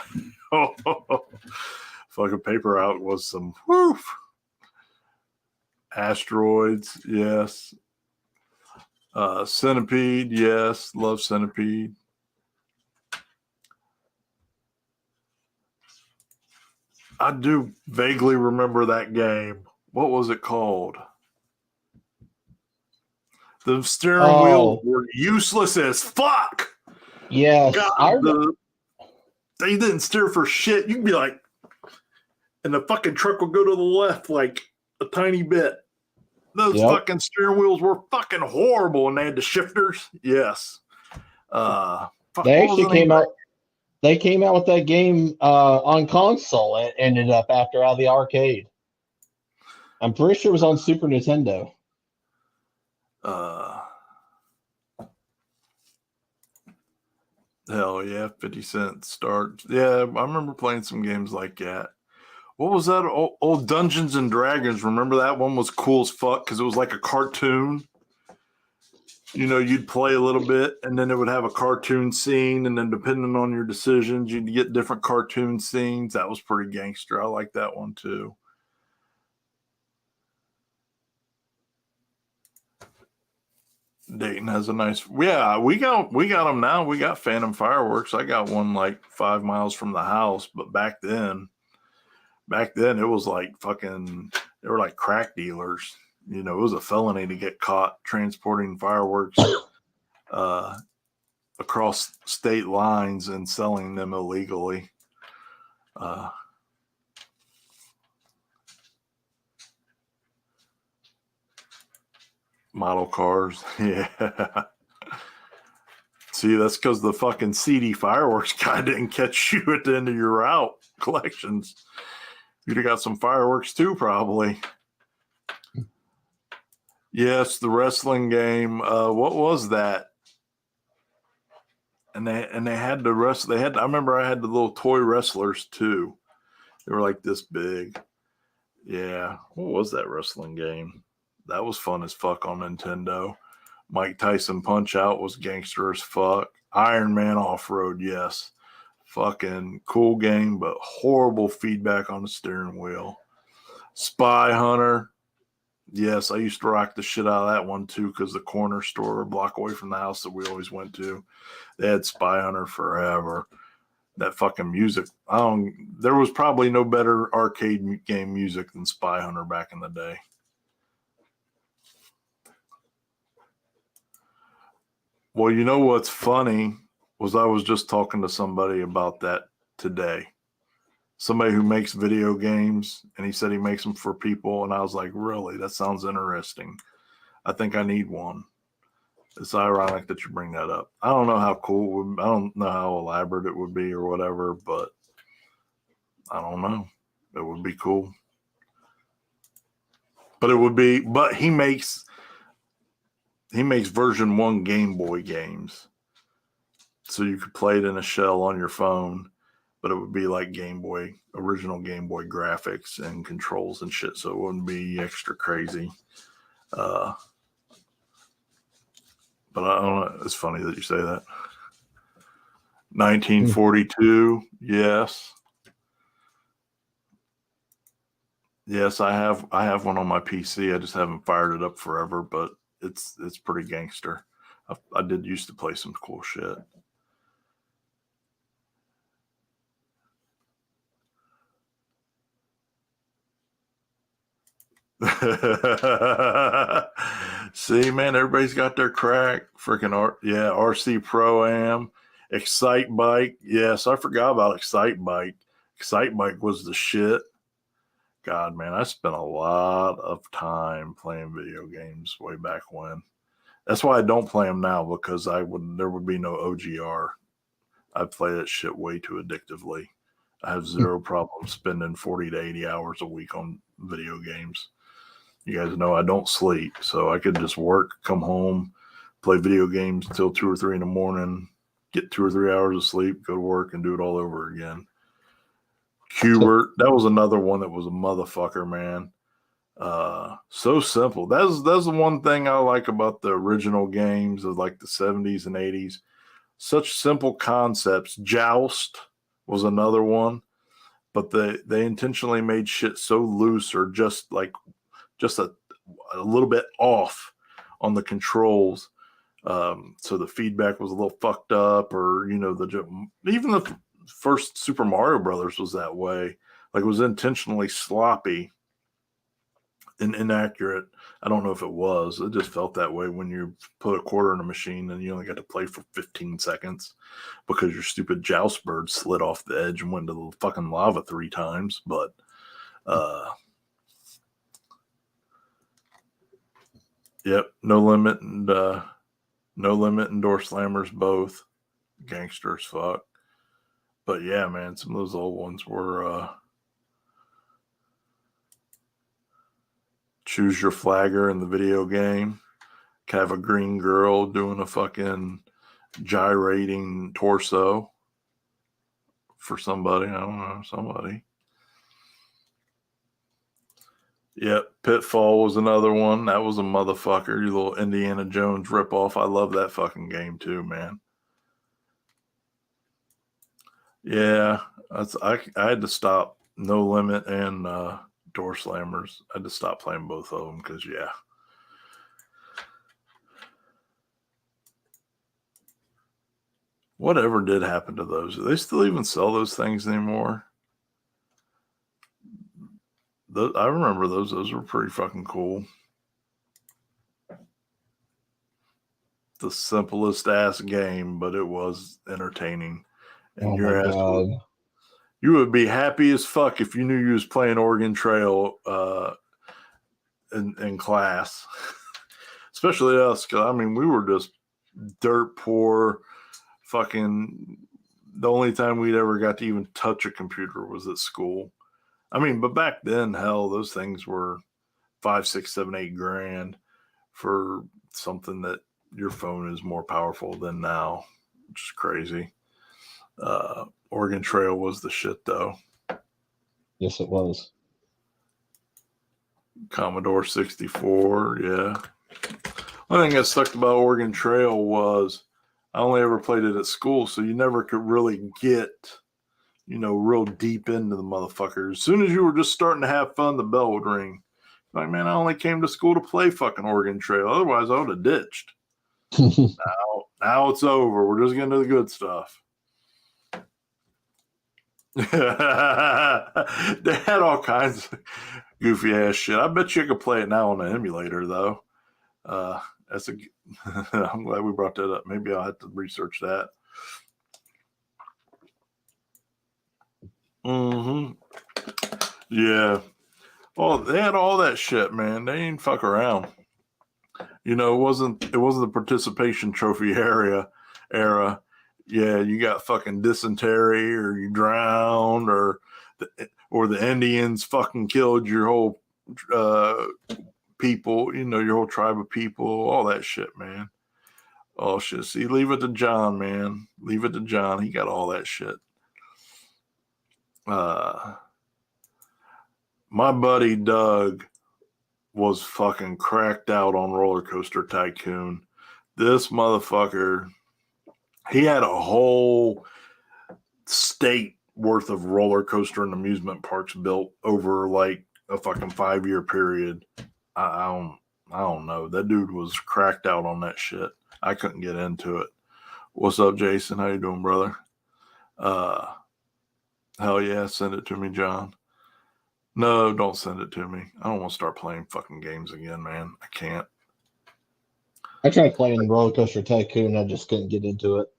Fucking paper out was some woof. Asteroids, yes. Centipede, yes. Love Centipede. I do vaguely remember that game. What was it called? The steering wheels were useless as fuck. Yes, God, they didn't steer for shit. You'd be like, and the fucking truck would go to the left like a tiny bit. Those fucking steering wheels were fucking horrible, and they had the shifters. Yes. They actually came out. They came out with that game on console and ended up after out of the arcade. I'm pretty sure it was on Super Nintendo. Hell yeah, 50 Cent start. Yeah, I remember playing some games like that. What was that? Old Dungeons and Dragons. Remember that one was cool as fuck because it was like a cartoon. You know, you'd play a little bit and then it would have a cartoon scene, and then depending on your decisions, you'd get different cartoon scenes. That was pretty gangster. I like that one too. Dayton has a nice, yeah, we got them now. We got Phantom Fireworks. I got one like 5 miles from the house, but back then it was like fucking, they were like crack dealers. You know, it was a felony to get caught transporting fireworks across state lines and selling them illegally. Model cars. Yeah. See, that's because the fucking CD fireworks guy didn't catch you at the end of your route collections. You'd have got some fireworks too, probably. Yes, the wrestling game. What was that? And they had the rest. I remember I had the little toy wrestlers too. They were like this big. Yeah. What was that wrestling game? That was fun as fuck on Nintendo. Mike Tyson Punch Out was gangster as fuck. Iron Man Off Road, yes. Fucking cool game, but horrible feedback on the steering wheel. Spy Hunter. Yes, I used to rock the shit out of that one too, because the corner store a block away from the house that we always went to, they had Spy Hunter forever. That fucking music. There was probably no better arcade game music than Spy Hunter back in the day. Well, you know what's funny was I was just talking to somebody about that today. Somebody who makes video games, and he said he makes them for people, and I was like, really? That sounds interesting. I think I need one. It's ironic that you bring that up. I don't know how cool, I don't know how elaborate it would be or whatever, but I don't know. It would be cool. But he makes version 1 Game Boy games. So you could play it in a shell on your phone, but it would be like original Game Boy graphics and controls and shit. So it wouldn't be extra crazy. But I don't know. It's funny that you say that. 1942. Yes. Yes, I have one on my PC. I just haven't fired it up forever, but it's pretty gangster. I did used to play some cool shit. See, man, everybody's got their crack. Freaking RC Pro-Am, Excite Bike. Yes, I forgot about Excite Bike. Excite Bike was the shit. God, man, I spent a lot of time playing video games way back when. That's why I don't play them now, because there would be no OGR. I play that shit way too addictively. I have zero problem spending 40 to 80 hours a week on video games. You guys know I don't sleep, so I could just work, come home, play video games until 2 or 3 in the morning, get 2 or 3 hours of sleep, go to work, and do it all over again. Qbert, that was another one that was a motherfucker, man. So simple. That's the one thing I like about the original games of like the 70s and 80s. Such simple concepts. Joust was another one, but they intentionally made shit so loose, or just a a little bit off on the controls. So the feedback was a little fucked up, or even the first Super Mario Brothers was that way. Like, it was intentionally sloppy and inaccurate. I don't know if it was. It just felt that way when you put a quarter in a machine and you only got to play for 15 seconds because your stupid joust bird slid off the edge and went into the fucking lava 3 times. But yep, No Limit and Door Slammers both gangster as fuck. But yeah, man, some of those old ones were Choose Your Flagger in the video game. Have a green girl doing a fucking gyrating torso for somebody. I don't know, somebody. Yep, Pitfall was another one. That was a motherfucker. You little Indiana Jones ripoff. I love that fucking game too, man. Yeah, I had to stop No Limit and Door Slammers. I had to stop playing both of them because, yeah. Whatever did happen to those? Do they still even sell those things anymore? I remember those. Those were pretty fucking cool. The simplest ass game, but it was entertaining. And your ass you would be happy as fuck if you knew you was playing Oregon Trail in class. Especially us, because, I mean, we were just dirt poor. Fucking, the only time we'd ever got to even touch a computer was at school. I mean, but back then, hell, those things were $5, $6, $7, $8 grand for something that your phone is more powerful than now, which is crazy. Oregon Trail was the shit, though. Yes, it was. Commodore 64, yeah. One thing that sucked about Oregon Trail was I only ever played it at school, so you never could really get, real deep into the motherfucker. As soon as you were just starting to have fun, the bell would ring. Like, man, I only came to school to play fucking Oregon Trail. Otherwise, I would have ditched. Now it's over. We're just getting to the good stuff. They had all kinds of goofy ass shit. I bet you could play it now on the emulator, though. I'm glad we brought that up. Maybe I'll have to research that. Yeah. Oh, they had all that shit, man. They didn't fuck around. It wasn't the participation trophy era. Yeah, you got fucking dysentery, or you drowned, or the Indians fucking killed your whole people, your whole tribe of people, all that shit, man. Oh shit. See, leave it to John, man. Leave it to John. He got all that shit. My buddy Doug was fucking cracked out on Roller Coaster Tycoon. This motherfucker, he had a whole state worth of roller coaster and amusement parks built over like a fucking 5-year period. I don't know. That dude was cracked out on that shit. I couldn't get into it. What's up, Jason? How you doing, brother? Hell yeah, send it to me, John. No, don't send it to me. I don't want to start playing fucking games again, man. I can't. I tried playing Roller Coaster Tycoon. I just couldn't get into it.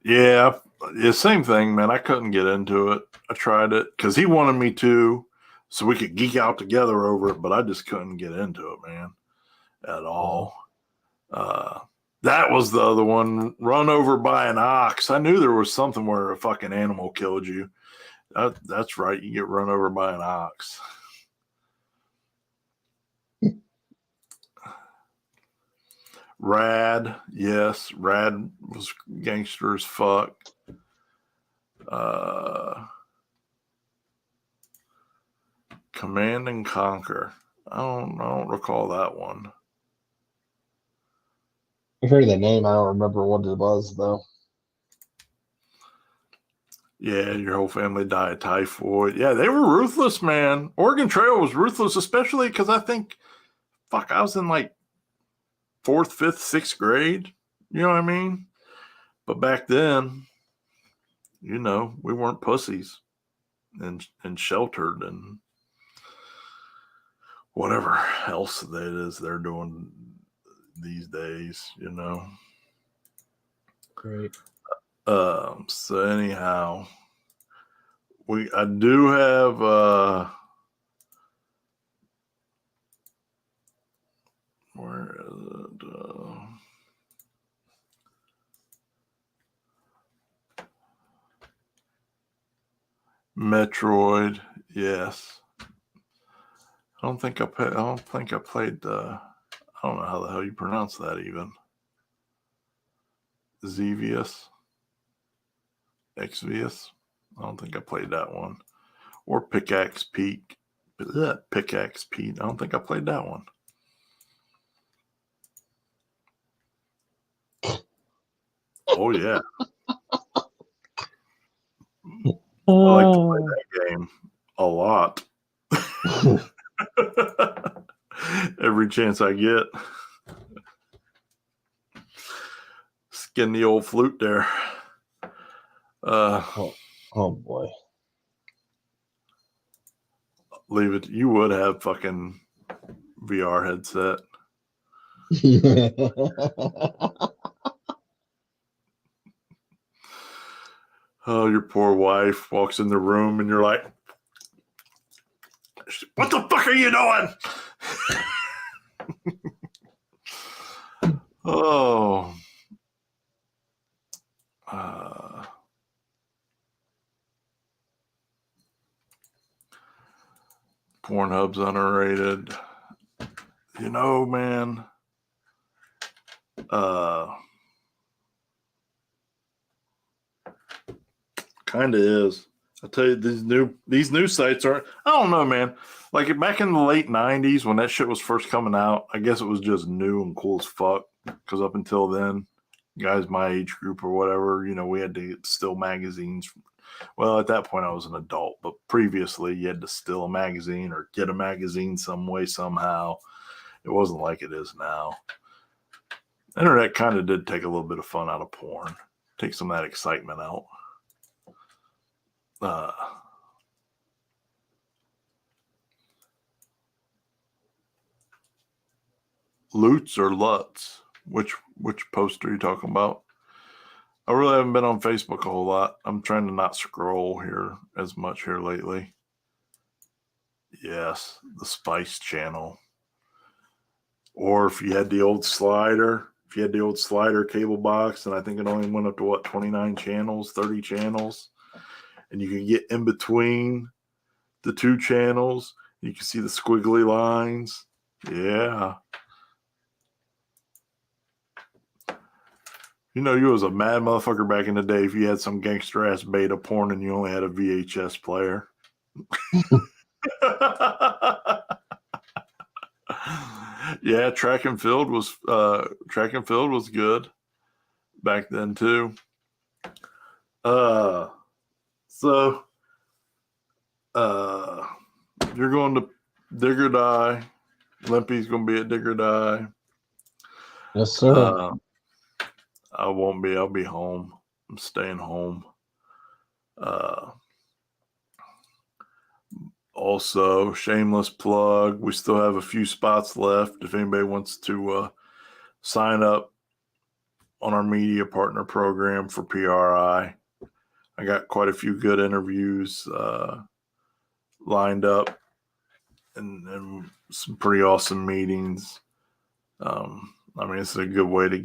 Yeah, same thing, man. I couldn't get into it. I tried it because he wanted me to, so we could geek out together over it, but I just couldn't get into it, man, at all. That was the other one, run over by an ox. I knew there was something where a fucking animal killed you. That's right, you get run over by an ox. Rad, yes, Rad was gangster as fuck. Command and Conquer. I don't recall that one. I've heard that name. I don't remember what it was, though. Yeah, your whole family died of typhoid. Yeah, they were ruthless, man. Oregon Trail was ruthless, especially because I think, I was in like 4th, 5th, 6th grade. You know what I mean? But back then, we weren't pussies and sheltered and whatever else that is they're doing these days, Right. So anyhow, I do have where is it? Metroid, yes. I don't think I played I don't know how the hell you pronounce that even. Xevious. Exvius. I don't think I played that one. Or Pickaxe Pete. Pickaxe Pete. I don't think I played that one. Oh yeah. I like to play that game a lot. Every chance I get. Skin the old flute there. Oh boy. Leave it. You would have fucking VR headset. Oh, your poor wife walks in the room and you're like, what the fuck are you doing? Oh. Pornhub's underrated. Man. Kind of is. I tell you, these new sites are. I don't know, man. Like back in the late '90s when that shit was first coming out, I guess it was just new and cool as fuck. Because up until then, guys my age group or whatever, we had to steal magazines. Well, at that point, I was an adult, but previously, you had to steal a magazine or get a magazine some way, somehow. It wasn't like it is now. Internet kind of did take a little bit of fun out of porn, take some of that excitement out. Lutz or Lutz? Which post are you talking about? I really haven't been on Facebook a whole lot. I'm trying to not scroll here as much here lately. Yes, the Spice Channel. Or if you had the old slider, cable box, and I think it only went up to 29 channels, 30 channels. And you could get in between the two channels. You can see the squiggly lines. Yeah. You was a mad motherfucker back in the day if you had some gangster ass beta porn and you only had a VHS player. Yeah, track and field was good back then too. So you're going to Dig or Die. Limpy's going to be at Dig or Die. Yes, sir. I won't be. I'll be home. I'm staying home. Also, shameless plug. We still have a few spots left. If anybody wants to sign up on our media partner program for PRI, I got quite a few good interviews lined up and some pretty awesome meetings. It's a good way to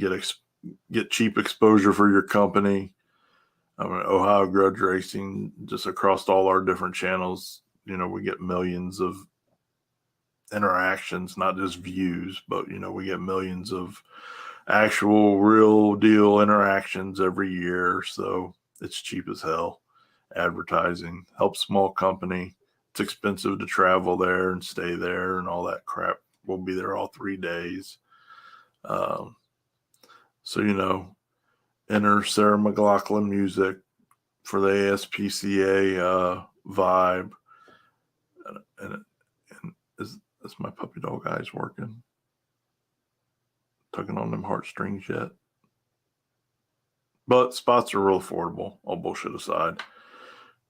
get cheap exposure for your company. Ohio Grudge Racing, just across all our different channels, we get millions of interactions, not just views, but, we get millions of actual real deal interactions every year. So it's cheap as hell. Advertising helps small company. It's expensive to travel there and stay there and all that crap. We'll be there all 3 days. So, enter Sarah McLachlan Music, for the ASPCA vibe. And is my puppy dog eyes working? Tugging on them heartstrings yet? But spots are real affordable, all bullshit aside.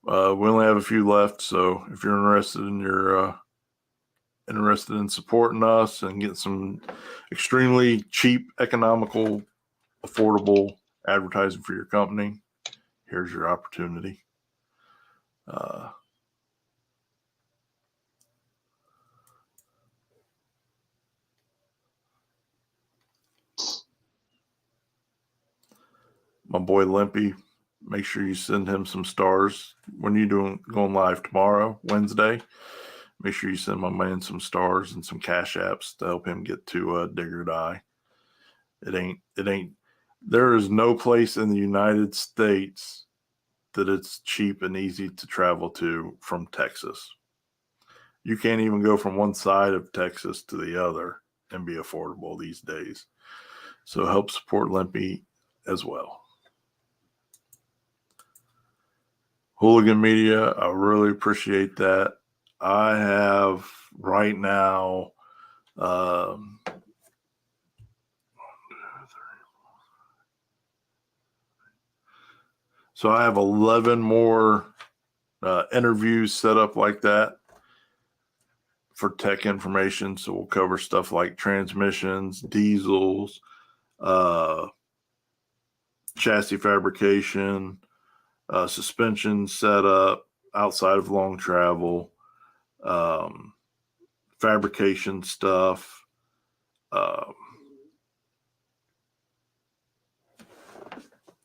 We only have a few left, so if you're interested in supporting us and getting some extremely cheap, economical, affordable advertising for your company, here's your opportunity. My boy Limpy, make sure you send him some stars. When you going live tomorrow, Wednesday, make sure you send my man some stars and some cash apps to help him get to Digger Die. There is no place in the United States that it's cheap and easy to travel to from Texas. You can't even go from one side of Texas to the other and be affordable these days. So help support Limpy as well. Hooligan Media, I really appreciate that. I have right now so I have 11 more interviews set up like that for tech information. So we'll cover stuff like transmissions, diesels, chassis fabrication, suspension setup outside of long travel, fabrication stuff,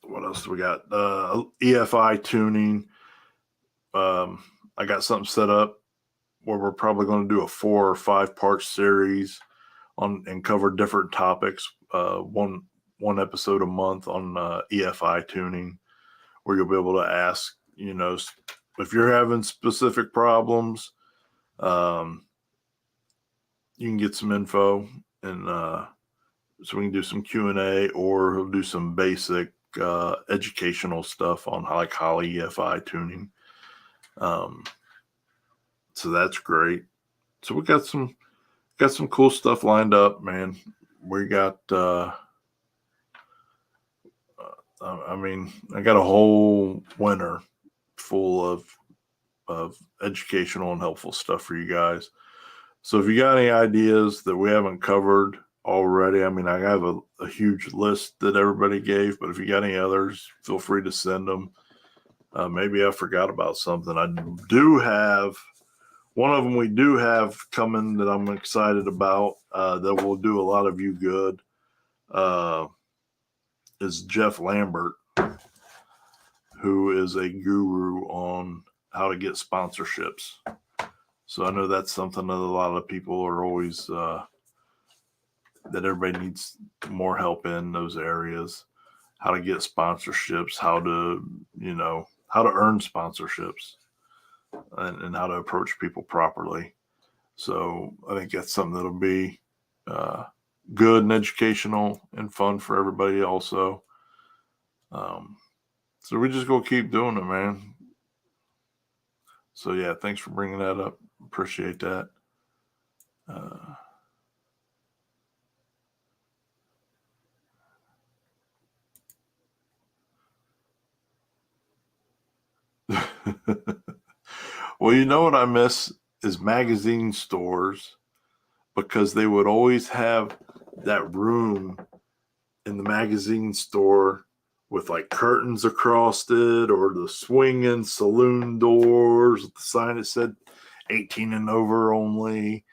what else do we got? EFI tuning. I got something set up where we're probably going to do a 4 or 5 part series on and cover different topics. One episode a month on EFI tuning, where you'll be able to ask, if you're having specific problems, you can get some info, and so we can do some Q&A, or we'll do some basic educational stuff on like Holley EFI tuning. So that's great. So we got some cool stuff lined up, man. We got I got a whole winter full of educational and helpful stuff for you guys. So if you got any ideas that we haven't covered already, I have a huge list that everybody gave, but if you got any others, feel free to send them. Maybe I forgot about something. I do have one of them we do have coming that I'm excited about, that will do a lot of you good, is Jeff Lambert, who is a guru on how to get sponsorships. So I know that's something that a lot of people are always, that everybody needs more help in those areas, how to get sponsorships, how to earn sponsorships, and how to approach people properly. So I think that's something that'll be good and educational and fun for everybody also. So we just go keep doing it, man. So yeah, thanks for bringing that up. Appreciate that. Well, you know what I miss is magazine stores, because they would always have that room in the magazine store with like curtains across it, or the swinging saloon doors with the sign that said 18 and over only.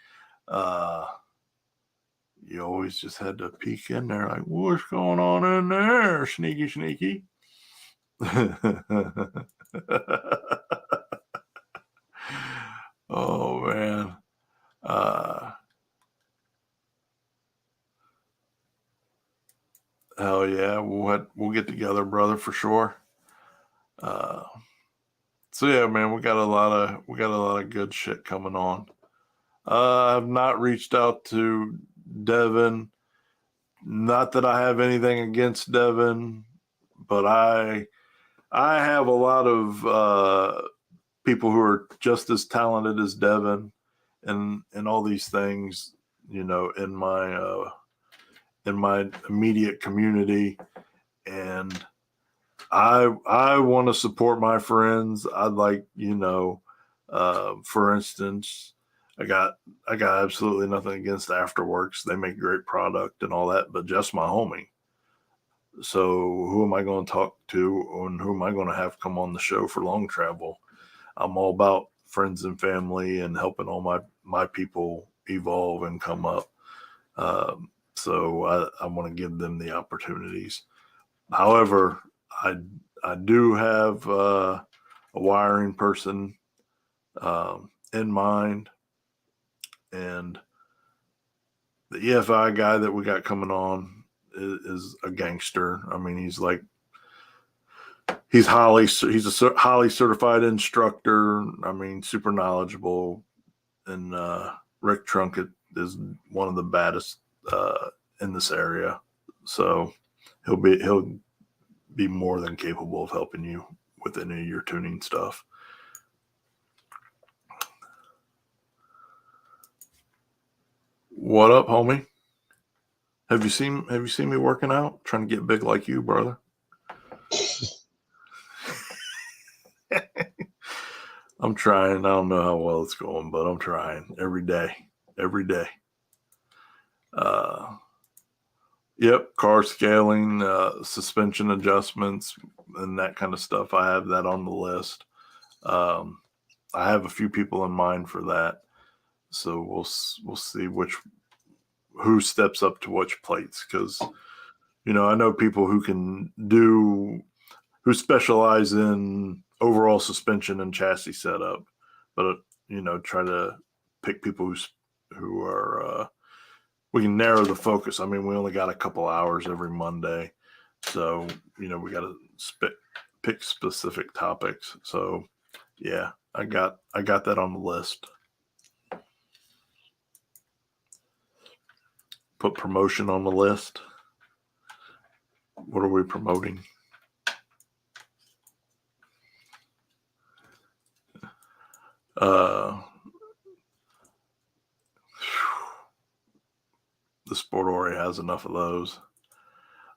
You always just had to peek in there like, what's going on in there? Sneaky. Oh man. Hell yeah, we'll get together, brother, for sure. So yeah, man, we got a lot of good shit coming on. I've not reached out to Devin. Not that I have anything against Devin, but I I have a lot of people who are just as talented as Devin, and all these things, in my immediate community, and I want to support my friends. I'd like, for instance, I got absolutely nothing against Afterworks. They make great product and all that, but just my homie. So who am I going to talk to, and who am I going to have come on the show for long travel? I'm all about friends and family and helping all my people evolve and come up. So I want to give them the opportunities. However, I do have a wiring person in mind, and the EFI guy that we got coming on is a gangster. I mean, he's a highly certified instructor. I mean, super knowledgeable, and Rick Trunkett is one of the baddest in this area. So he'll be more than capable of helping you with any of your tuning stuff. What up, homie? Have you seen me working out? Trying to get big like you, brother. I'm trying. I don't know how well it's going, but I'm trying every day. Yep, car scaling, suspension adjustments, and that kind of stuff. I have that on the list. I have a few people in mind for that, so we'll see who steps up to which plates, because I know people who specialize in overall suspension and chassis setup, but try to pick people who are we can narrow the focus. I mean, we only got a couple hours every Monday, so we got to pick specific topics. So yeah, I got that on the list. Put promotion on the list. What are we promoting? The sport already has enough of those.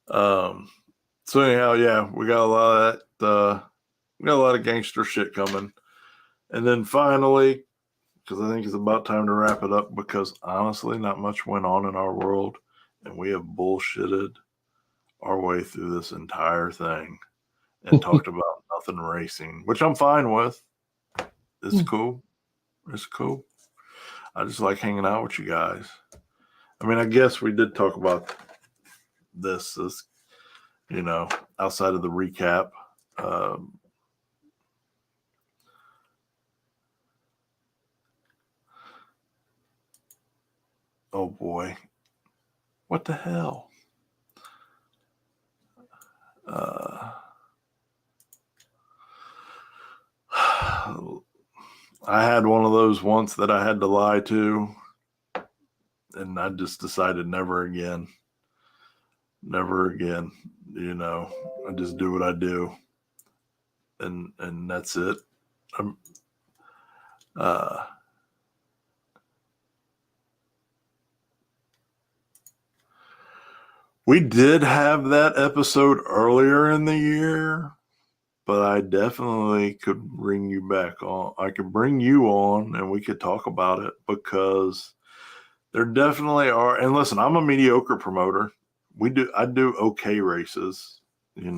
So anyhow, yeah, we got a lot of that. We got a lot of gangster shit coming, and then finally, because I think it's about time to wrap it up, because honestly, not much went on in our world, and we have bullshitted our way through this entire thing and talked about nothing racing, which I'm fine with. It's cool. I just like hanging out with you guys. I mean, I guess we did talk about this outside of the recap. Oh boy, what the hell? I had one of those once that I had to lie to, and I just decided never again. I just do what I do, and that's it. We did have that episode earlier in the year, but I definitely could bring you back on. I could bring you on and we could talk about it, because there definitely are. And listen, I'm a mediocre promoter. I do okay races. I'm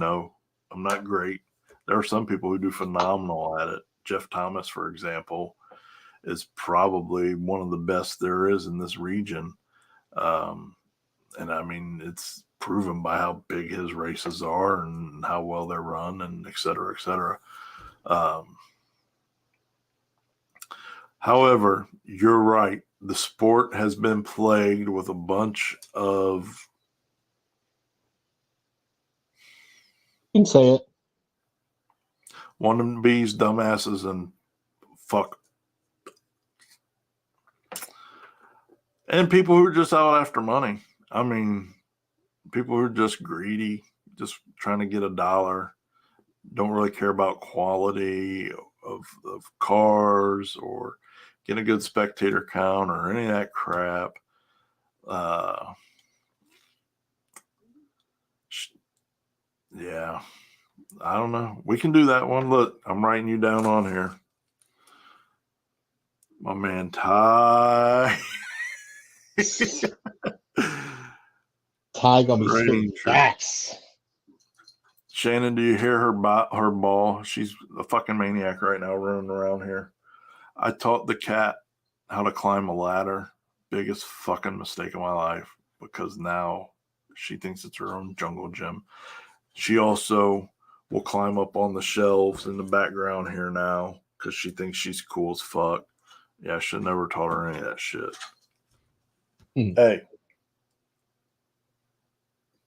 not great. There are some people who do phenomenal at it. Jeff Thomas, for example, is probably one of the best there is in this region. And I mean, it's proven by how big his races are and how well they're run, and et cetera, et cetera. However, you're right. The sport has been plagued with a bunch of... You can say it. wannabes, dumbasses, and fuck. And people who are just out after money. I mean, people who are just greedy, just trying to get $1, don't really care about quality of cars or get a good spectator count or any of that crap. Yeah, I don't know. We can do that one. Look, I'm writing you down on here. My man Ty. Ty gonna be spitting Ranger. facts. Shannon, do you hear her ball? She's a fucking maniac right now running around here. I taught the cat how to climb a ladder. Biggest fucking mistake of my life, because now she thinks it's her own jungle gym. She also will climb up on the shelves in the background here now because she thinks she's cool as fuck. Yeah, I should never taught her any of that shit. Hey,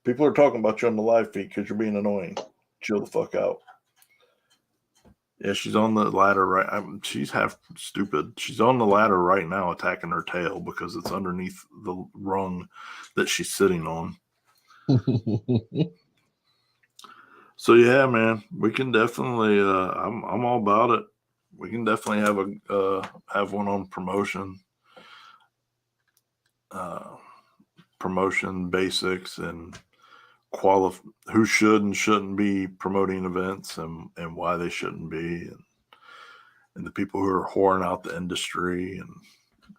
people are talking about you on the live feed because you're being annoying. Chill the fuck out. Yeah, she's on the ladder right. She's half stupid. She's on the ladder right now attacking her tail because it's underneath the rung that she's sitting on. So yeah, man, we can definitely. I'm all about it. We can definitely have one on promotion, promotion basics and who should and shouldn't be promoting events and why they shouldn't be, and the people who are whoring out the industry and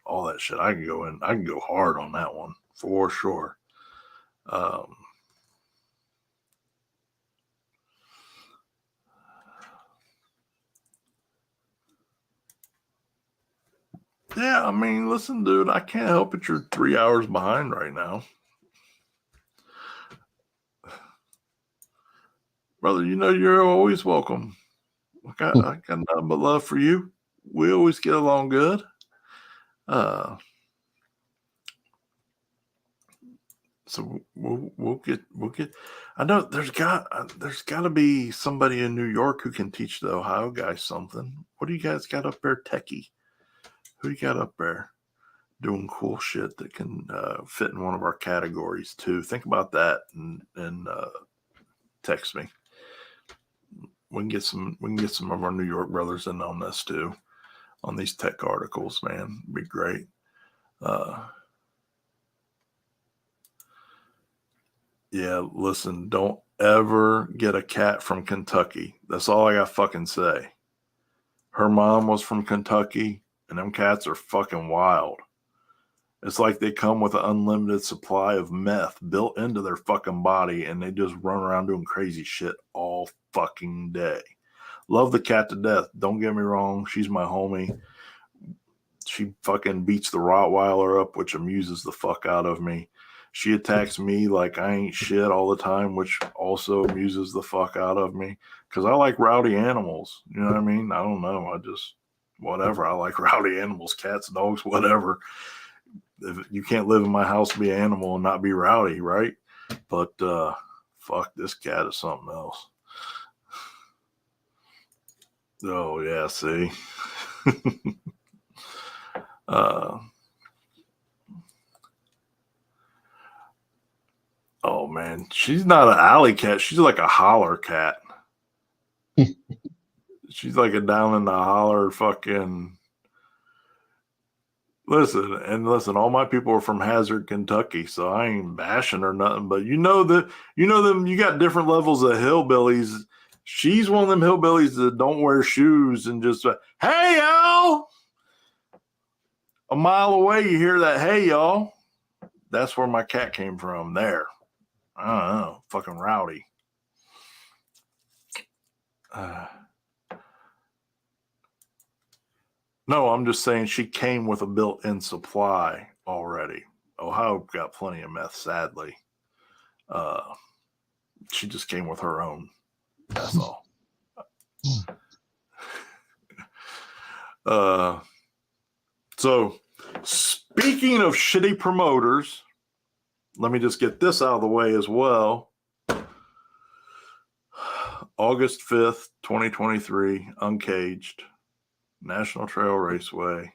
all that shit. I can go hard on that one for sure. Yeah, I mean, listen, dude, I can't help it. You're 3 hours behind right now. Brother, you know you're always welcome. I got nothing but love for you. We always get along good. So we'll get. I know there's got to be somebody in New York who can teach the Ohio guys something. What do you guys got up there, Techie? Who you got up there doing cool shit that can fit in one of our categories too? Think about that and text me. We can get some of our New York brothers in on this too, on these tech articles, man. It'd be great. Yeah, listen, don't ever get a cat from Kentucky. That's all I got fucking say. Her mom was from Kentucky, and them cats are fucking wild. It's like they come with an unlimited supply of meth built into their fucking body, and they just run around doing crazy shit all fucking day. Love the cat to death. Don't get me wrong. She's my homie. She fucking beats the Rottweiler up, which amuses the fuck out of me. She attacks me like I ain't shit all the time, which also amuses the fuck out of me because I like rowdy animals. You know what I mean? I don't know. I just, whatever. I like rowdy animals, cats, dogs, whatever. If you can't live in my house, be an animal and not be rowdy, right? But fuck, this cat is something else. Oh, yeah, see? Oh, man. She's not an alley cat. She's like a holler cat. She's like a down in the holler fucking... Listen, all my people are from Hazard, Kentucky, so I ain't bashing or nothing, but you know them, you got different levels of hillbillies. She's one of them hillbillies that don't wear shoes and just, hey, y'all! A mile away, you hear that, hey, y'all. That's where my cat came from, there. I don't know, fucking rowdy. No, I'm just saying she came with a built-in supply already. Ohio got plenty of meth, sadly. She just came with her own. That's all. So, speaking of shitty promoters, let me just get this out of the way as well. August 5th, 2023, Uncaged, National Trail Raceway.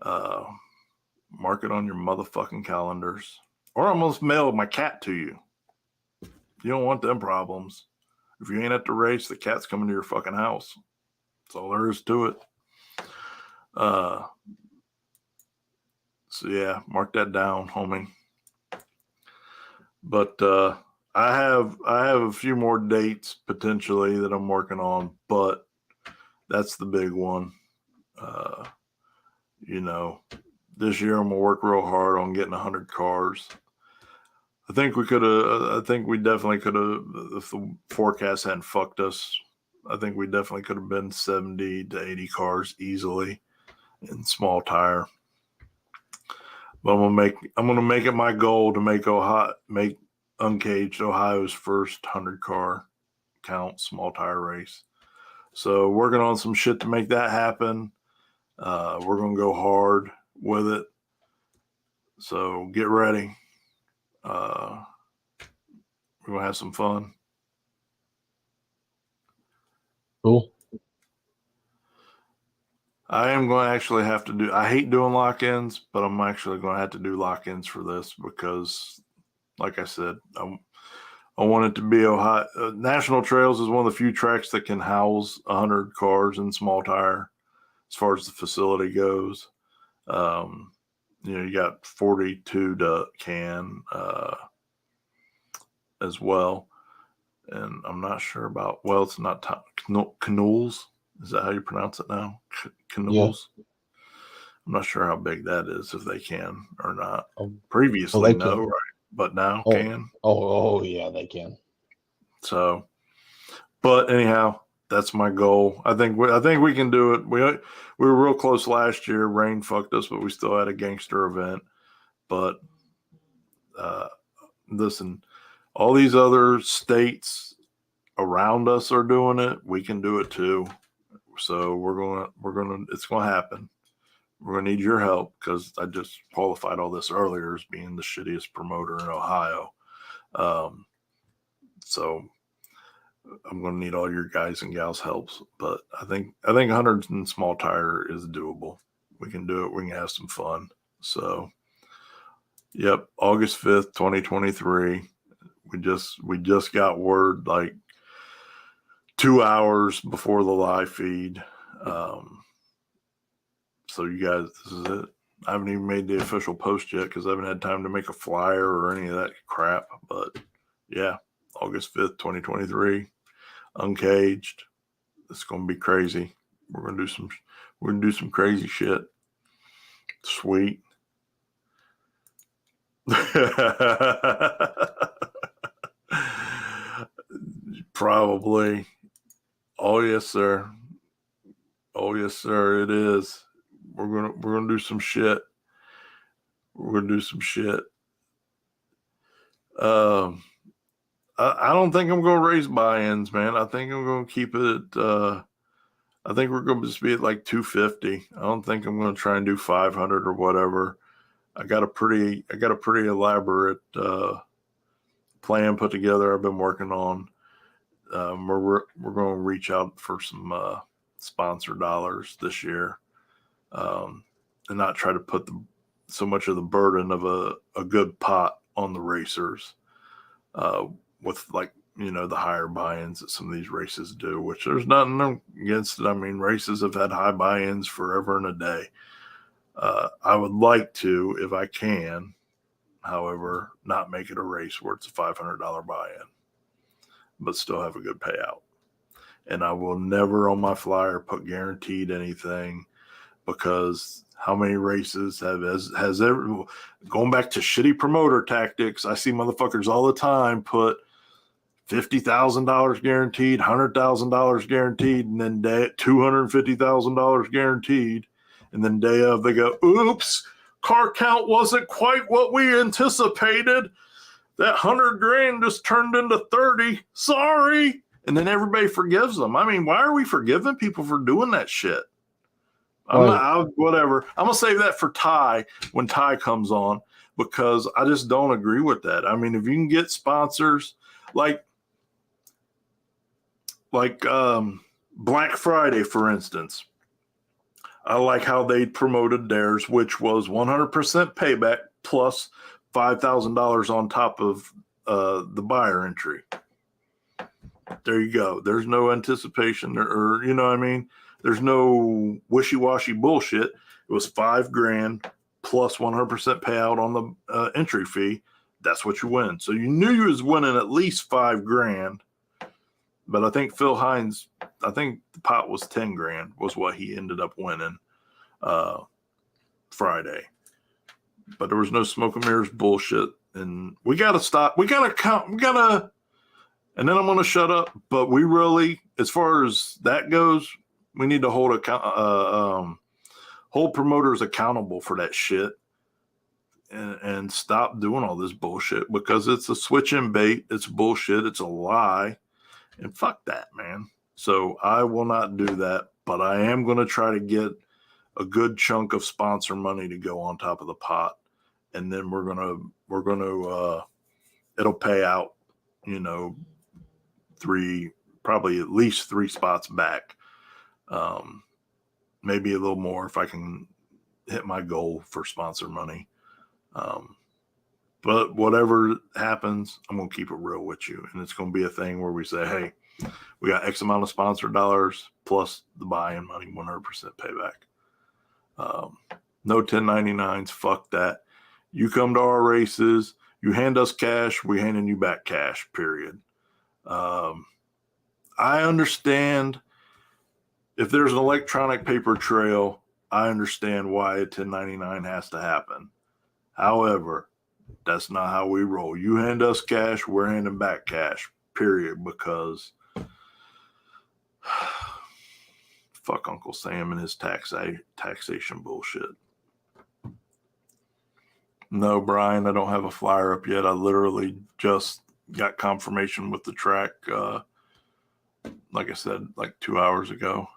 Mark it on your motherfucking calendars. Or I'm going to mail my cat to you. You don't want them problems. If you ain't at the race, the cat's coming to your fucking house. That's all there is to it. So yeah, mark that down, homie. But I have a few more dates potentially that I'm working on, but that's the big one. You know, this year I'm gonna work real hard on getting 100 cars. I think we definitely could have, if the forecast hadn't fucked us. I think we definitely could have been 70 to 80 cars easily in small tire. But I'm gonna make it my goal to make Uncaged Ohio's first 100 car count small tire race. So working on some shit to make that happen. We're gonna go hard with it. So get ready. We're gonna have some fun. Cool. I am going to actually have to I hate doing lock-ins, but I'm actually going to have to do lock-ins for this because, like I said, I want it to be Ohio. National Trails is one of the few tracks that can house 100 cars in small tire as far as the facility goes. You got 42 to can as well. And I'm not sure about, it's not Canools. Is that how you pronounce it now? Canools? Yeah. I'm not sure how big that is, if they can or not. Previously, no, right? But now can. Oh, yeah, they can. So, but anyhow, that's my goal. I think we can do it. We were real close last year. Rain fucked us, but we still had a gangster event. But listen, all these other states around us are doing it. We can do it too. So it's gonna happen. We're gonna need your help because I just qualified all this earlier as being the shittiest promoter in Ohio. So I'm gonna need all your guys and gals' helps. But I think 100 in small tire is doable. We can do it. We can have some fun. So, yep, August 5th, 2023. We just got word like 2 hours before the live feed. So you guys, this is it. I haven't even made the official post yet because I haven't had time to make a flyer or any of that crap. But yeah, August 5th, 2023, Uncaged. It's gonna be crazy. We're gonna do some crazy shit. Sweet. Probably. Oh yes, sir. Oh yes, sir. It is. We're gonna do some shit. We're gonna do some shit. I don't think I'm gonna raise buy-ins, man. I think I'm gonna keep it. I think we're gonna just be at like 250. I don't think I'm gonna try and do 500 or whatever. I got a pretty elaborate plan put together. I've been working on. We're going to reach out for some sponsor dollars this year, and not try to put so much of the burden of a good pot on the racers, with the higher buy-ins that some of these races do. Which there's nothing against it. I mean, races have had high buy-ins forever and a day. I would like to, if I can, however, not make it a race where it's a $500 buy-in, but still have a good payout. And I will never on my flyer put guaranteed anything, because how many races has ever, going back to shitty promoter tactics, I see motherfuckers all the time put $50,000 guaranteed, $100,000 guaranteed, and then $250,000 guaranteed. And then day of, they go, oops, car count wasn't quite what we anticipated. That $100,000 just turned into 30. Sorry. And then everybody forgives them. I mean, why are we forgiving people for doing that shit? Whatever. I'm going to save that for Ty when Ty comes on, because I just don't agree with that. I mean, if you can get sponsors like Black Friday, for instance, I like how they promoted theirs, which was 100% payback plus $5,000 on top of the buyer entry. There you go. There's no anticipation or you know what I mean? There's no wishy-washy bullshit. It was $5,000 plus 100% payout on the entry fee. That's what you win. So you knew you was winning at least $5,000. But I think Phil Hines, I think the pot was $10,000 was what he ended up winning Friday. But there was no smoke and mirrors bullshit. And we got to stop. We got to count. We got to, and then I'm going to shut up. But we really, as far as that goes, we need to hold promoters accountable for that shit and stop doing all this bullshit because it's a switch and bait. It's bullshit. It's a lie. And fuck that, man. So I will not do that. But I am going to try to get a good chunk of sponsor money to go on top of the pot. And then we're gonna it'll pay out, you know, probably at least 3 spots back. Maybe a little more if I can hit my goal for sponsor money. But whatever happens, I'm gonna keep it real with you. And it's gonna be a thing where we say, hey, we got X amount of sponsor dollars plus the buy-in money, 100% payback. No 1099s, fuck that. You come to our races, you hand us cash, we handing you back cash, period. I understand if there's an electronic paper trail, I understand why a 1099 has to happen. However, that's not how we roll. You hand us cash, we're handing back cash, period, because fuck Uncle Sam and his taxation bullshit. No, Brian, I don't have a flyer up yet. I literally just got confirmation with the track, like I said, like 2 hours ago.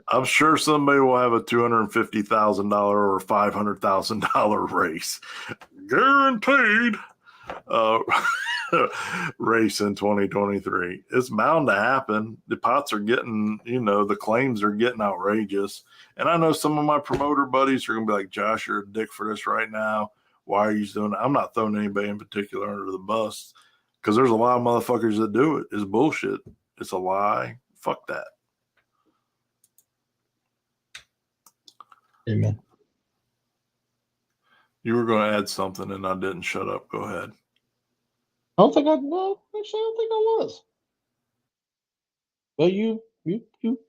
I'm sure somebody will have a $250,000 or $500,000 race, guaranteed. Race in 2023. It's bound to happen. The pots are getting, the claims are getting outrageous. And I know some of my promoter buddies are going to be like, Josh, you're a dick for this right now. Why are you doing it? I'm not throwing anybody in particular under the bus because there's a lot of motherfuckers that do it. It's bullshit. It's a lie. Fuck that. Amen. You were going to add something and I didn't. Shut up. Go ahead. Actually, I don't think I was. Well, you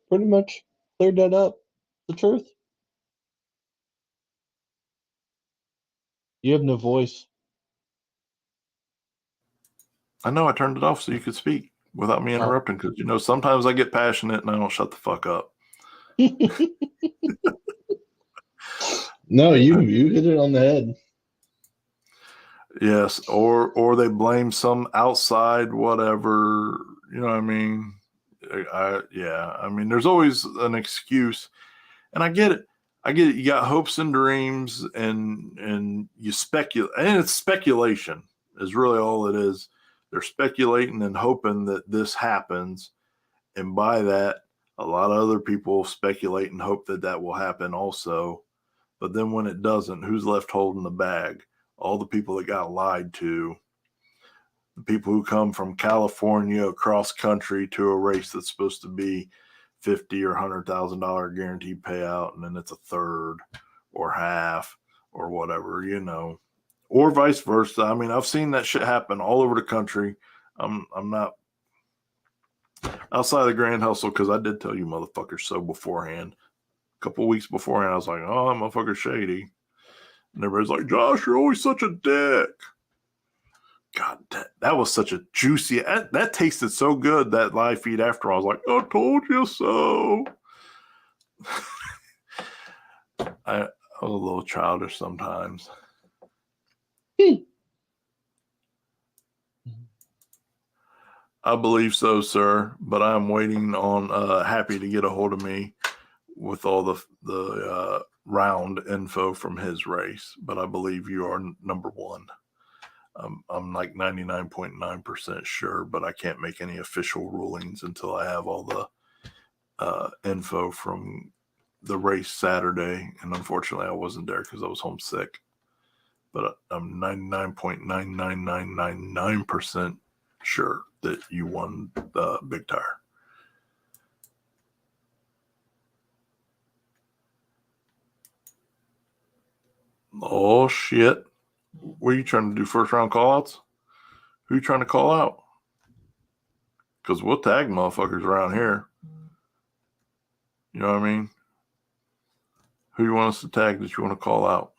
pretty much cleared that up. The truth. You have no voice. I know I turned it off so you could speak without me interrupting because, sometimes I get passionate and I don't shut the fuck up. No, you hit it on the head. Yes, or they blame some outside whatever, you know what I mean? I mean, there's always an excuse. And I get it. You got hopes and dreams and you speculate. And it's speculation is really all it is. They're speculating and hoping that this happens. And by that, a lot of other people speculate and hope that that will happen also. But then when it doesn't, who's left holding the bag? All the people that got lied to, the people who come from California across country to a race that's supposed to be $50,000 or $100,000 guaranteed payout, and then it's a third or half or whatever, or vice versa. I mean, I've seen that shit happen all over the country. I'm not outside of the Grand Hustle because I did tell you motherfuckers so beforehand. A couple weeks beforehand, I was like, oh, that motherfucker's shady. And everybody's like, Josh, you're always such a dick. God, that was such a juicy, that tasted so good, that live feed after. I was like, I told you so. I was a little childish sometimes. I believe so, sir. But I'm waiting on Happy to get a hold of me with all the round info from his race. But I believe you are number one. I'm like 99.9% sure, but I can't make any official rulings until I have all the info from the race Saturday. And unfortunately, I wasn't there because I was homesick. But I'm 99.99999% sure that you won the Big Tire. Oh, shit. What are you trying to do? First round call outs? Who you trying to call out? Because we'll tag motherfuckers around here. You know what I mean? Who you want us to tag that you want to call out?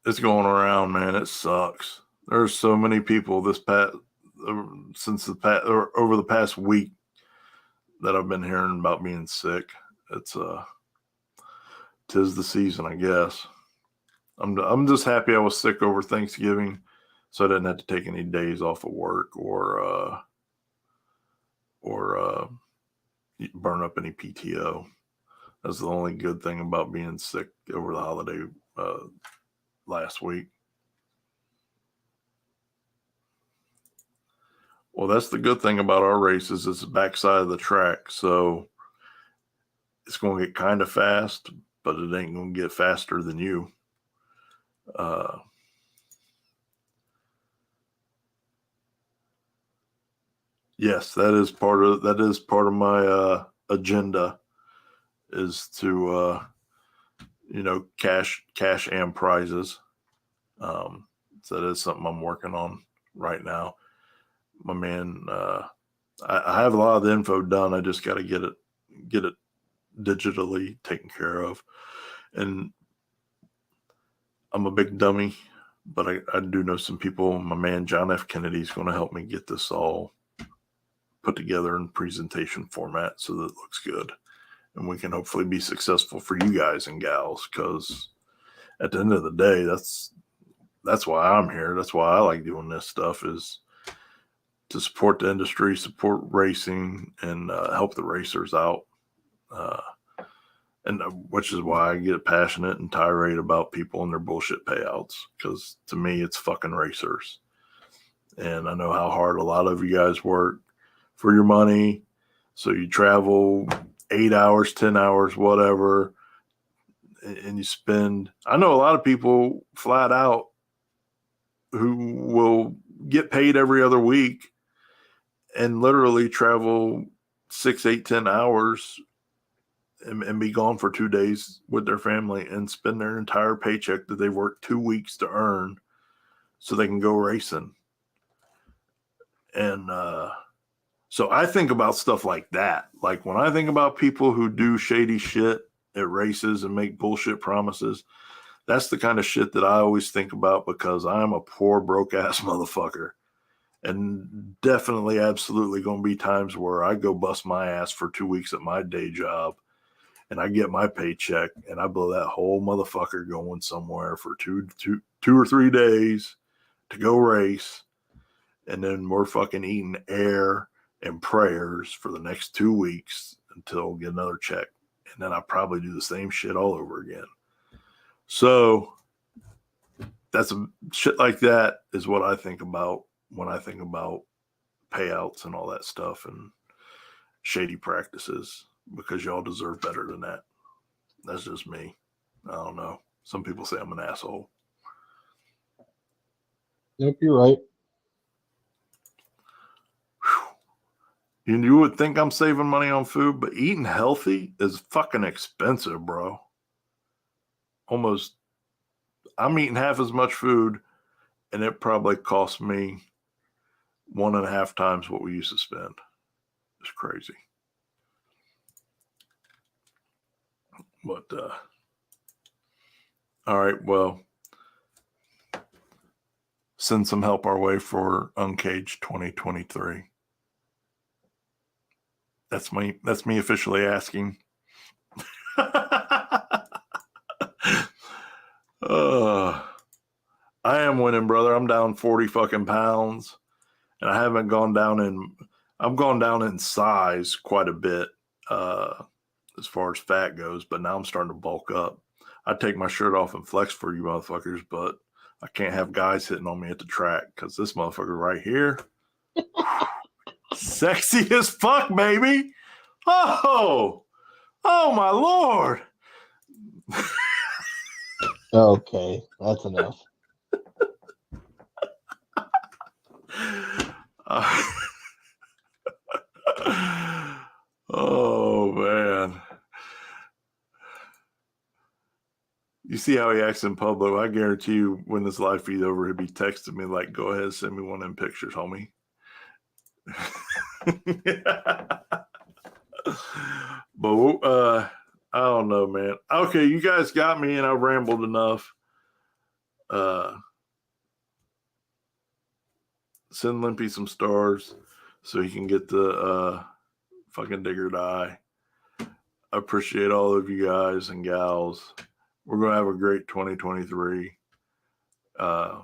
It's going around, man. It sucks. There's so many people over the past week that I've been hearing about being sick. It's tis the season, I guess. I'm just happy I was sick over Thanksgiving, so I didn't have to take any days off of work or burn up any PTO. That's the only good thing about being sick over the holiday last week. Well, that's the good thing about our races. It's the backside of the track, so it's going to get kind of fast, but it ain't going to get faster than you. Yes, that is part of my agenda, is to cash and prizes. So that is something I'm working on right now. My man, I have a lot of the info done. I just got to get it digitally taken care of. And I'm a big dummy, but I do know some people. My man, John F. Kennedy, is going to help me get this all put together in presentation format so that it looks good. And we can hopefully be successful for you guys and gals, because at the end of the day, that's why I'm here. That's why I like doing this stuff, is to support the industry, support racing, and help the racers out. And which is why I get passionate and tirade about people and their bullshit payouts, because to me, it's fucking racers. And I know how hard a lot of you guys work for your money. So you travel 8 hours, 10 hours, whatever, and you spend. I know a lot of people flat out who will get paid every other week and literally travel 6, 8, 10 hours and be gone for 2 days with their family and spend their entire paycheck that they worked 2 weeks to earn so they can go racing. And so I think about stuff like that. Like when I think about people who do shady shit at races and make bullshit promises, that's the kind of shit that I always think about, because I'm a poor, broke ass motherfucker. And definitely, absolutely going to be times where I go bust my ass for 2 weeks at my day job and I get my paycheck and I blow that whole motherfucker going somewhere for two or 3 days to go race. And then we're fucking eating air and prayers for the next 2 weeks until we get another check. And then I probably do the same shit all over again. So that's shit like that is what I think about when I think about payouts and all that stuff and shady practices, because y'all deserve better than that. That's just me. I don't know. Some people say I'm an asshole. Nope, you're right. And you would think I'm saving money on food, but eating healthy is fucking expensive, bro. Almost, I'm eating half as much food, and it probably costs me 1.5 times what we used to spend. It's crazy. But, all right, well, send some help our way for Uncaged 2023. That's me officially asking. I am winning, brother. I'm down 40 fucking pounds, and I haven't gone down I've gone down in size quite a bit as far as fat goes, but now I'm starting to bulk up. I take my shirt off and flex for you motherfuckers, but I can't have guys hitting on me at the track because this motherfucker right here, sexy as fuck, baby. Oh my Lord. Okay, that's enough. Oh man. You see how he acts in public? I guarantee you when this live feed over, he'll be texting me like, go ahead, send me one of them pictures, homie. But I don't know, man. Okay, you guys got me and I rambled enough. Send Limpy some stars so he can get the fucking Digger Die. I appreciate all of you guys and gals. We're going to have a great 2023. I've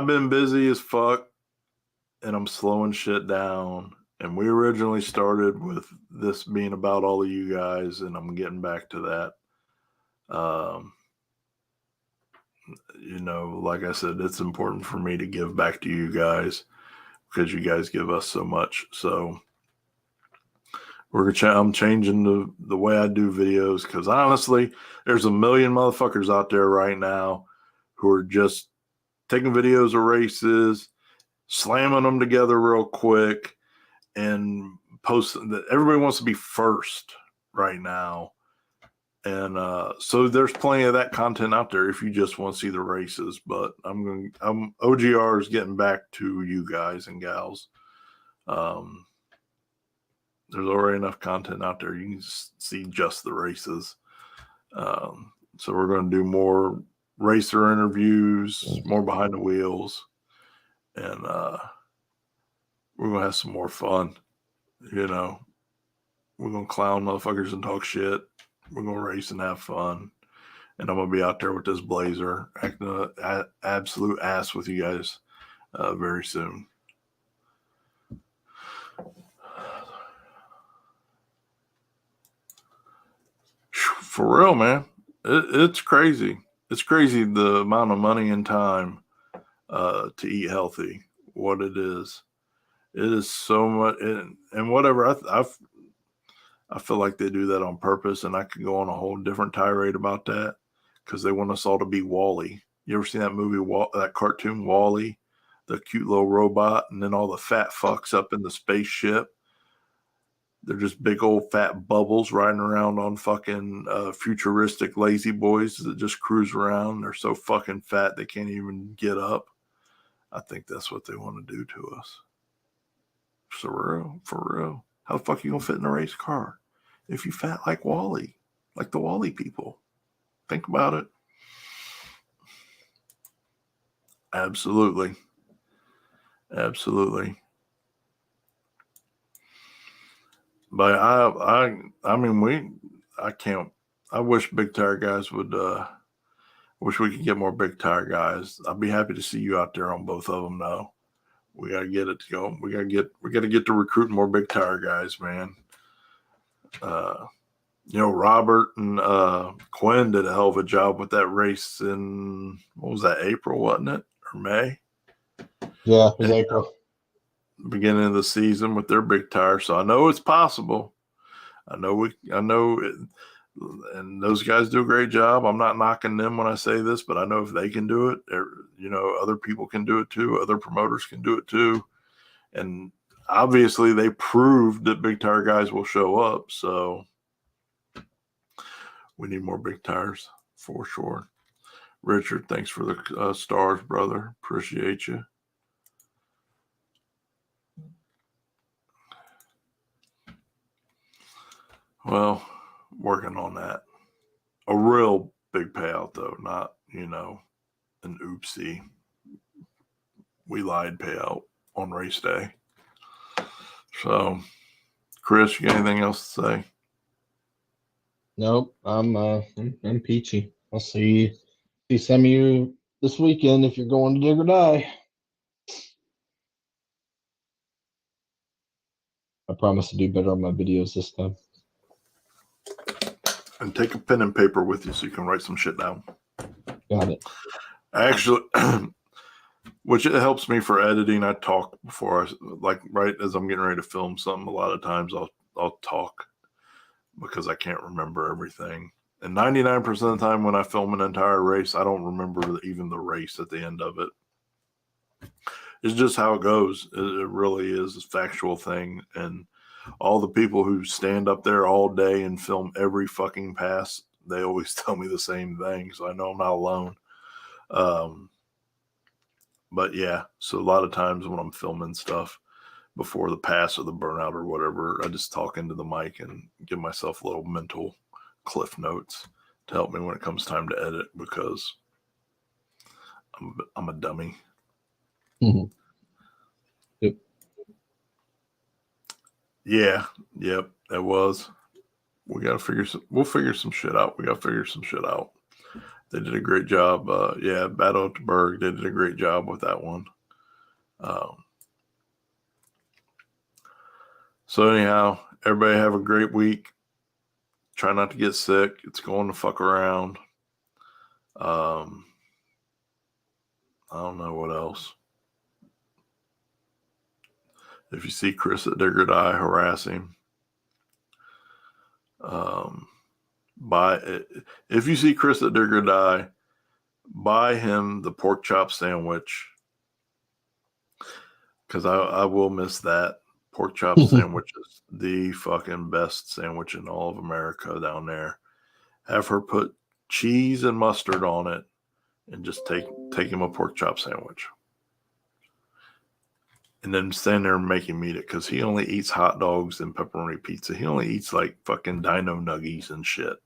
been busy as fuck and I'm slowing shit down. And we originally started with this being about all of you guys, and I'm getting back to that. You know, like I said, it's important for me to give back to you guys because you guys give us so much. So I'm changing the way I do videos because honestly, there's a million motherfuckers out there right now who are just taking videos of races, slamming them together real quick, and posting that. Everybody wants to be first right now. And so there's plenty of that content out there if you just want to see the races. But OGR is getting back to you guys and gals. There's already enough content out there. You can see just the races. So we're going to do more racer interviews, more behind the wheels, and we're going to have some more fun. You know, we're going to clown motherfuckers and talk shit. We're going to race and have fun. And I'm going to be out there with this Blazer acting an absolute ass with you guys very soon. For real, man. It's crazy. It's crazy the amount of money and time to eat healthy, what it is. It is so much. And whatever, I feel like they do that on purpose, and I could go on a whole different tirade about that because they want us all to be Wall-E. You ever seen that movie, that cartoon Wall-E, the cute little robot, and then all the fat fucks up in the spaceship? They're just big old fat bubbles riding around on fucking futuristic lazy boys that just cruise around. They're so fucking fat they can't even get up. I think that's what they want to do to us. For real. How the fuck are you going to fit in a race car if you fat like Wall-E, like the Wall-E people? Think about it. Absolutely. But I wish Big Tire Guys would, wish we could get more Big Tire Guys. I'd be happy to see you out there on both of them now. We got to get it to go. We got to get to recruiting more Big Tire Guys, man. You know, Robert and Quinn did a hell of a job with that race in, what was that, April, wasn't it? Or May? Yeah, it was April. Beginning of the season with their big tire. So I know it's possible. I know it, and those guys do a great job. I'm not knocking them when I say this, but I know if they can do it, you know, other people can do it too. Other promoters can do it too. And obviously they proved that Big Tire Guys will show up. So we need more big tires for sure. Richard, thanks for the stars, brother. Appreciate you. Well, working on that. A real big payout, though, not, you know, an oopsie. We lied payout on race day. So, Chris, you got anything else to say? Nope, I'm peachy. I'll see some of you this weekend if you're going to Dig or Die. I promise to do better on my videos this time. And take a pen and paper with you so you can write some shit down. Got it. Actually, which it helps me for editing. I talk before right as I'm getting ready to film something. A lot of times I'll talk because I can't remember everything. And 99% of the time when I film an entire race, I don't remember even the race at the end of it. It's just how it goes. It really is a factual thing. And all the people who stand up there all day and film every fucking pass, they always tell me the same thing. So I know I'm not alone. But yeah, so a lot of times when I'm filming stuff before the pass or the burnout or whatever, I just talk into the mic and give myself little mental cliff notes to help me when it comes time to edit, because I'm a dummy. Mhm. Yep. Yeah, yep, that was. We'll figure some shit out. We got to figure some shit out. They did a great job. Yeah, Battle at the Berg, they did a great job with that one. So anyhow, everybody have a great week. Try not to get sick. It's going to fuck around. I don't know what else. If you see Chris at Digger Die, harass him. If you see Chris at Digger Die, buy him the pork chop sandwich, because I will miss that. Pork chop sandwich is the fucking best sandwich in all of America down there. Have her put cheese and mustard on it, and just take him a pork chop sandwich. And then stand there and make him eat it, because he only eats hot dogs and pepperoni pizza. He only eats like fucking dino nuggies and shit.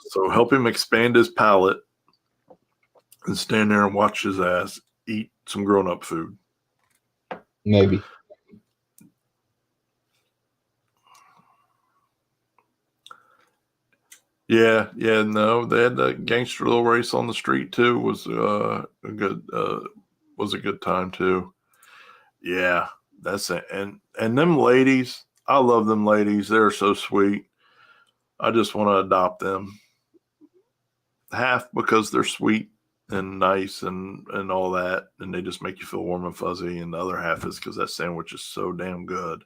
So help him expand his palate and stand there and watch his ass eat some grown-up food. Maybe. Yeah, no, they had the gangster little race on the street too. Was a good time too. Yeah, that's it. And them ladies, I love them ladies. They're so sweet. I just want to adopt them. Half because they're sweet and nice and all that, and they just make you feel warm and fuzzy. And the other half is because that sandwich is so damn good.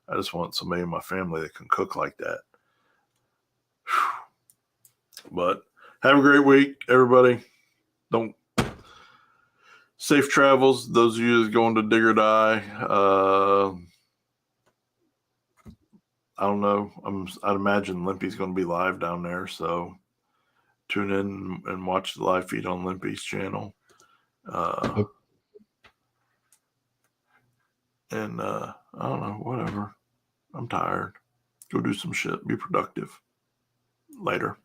I just want somebody in my family that can cook like that. But have a great week, everybody. Safe travels. Those of you that's going to Digger Die. I don't know. I'd imagine Limpy's going to be live down there, so tune in and watch the live feed on Limpy's channel. And I don't know, whatever. I'm tired. Go do some shit. Be productive. Later.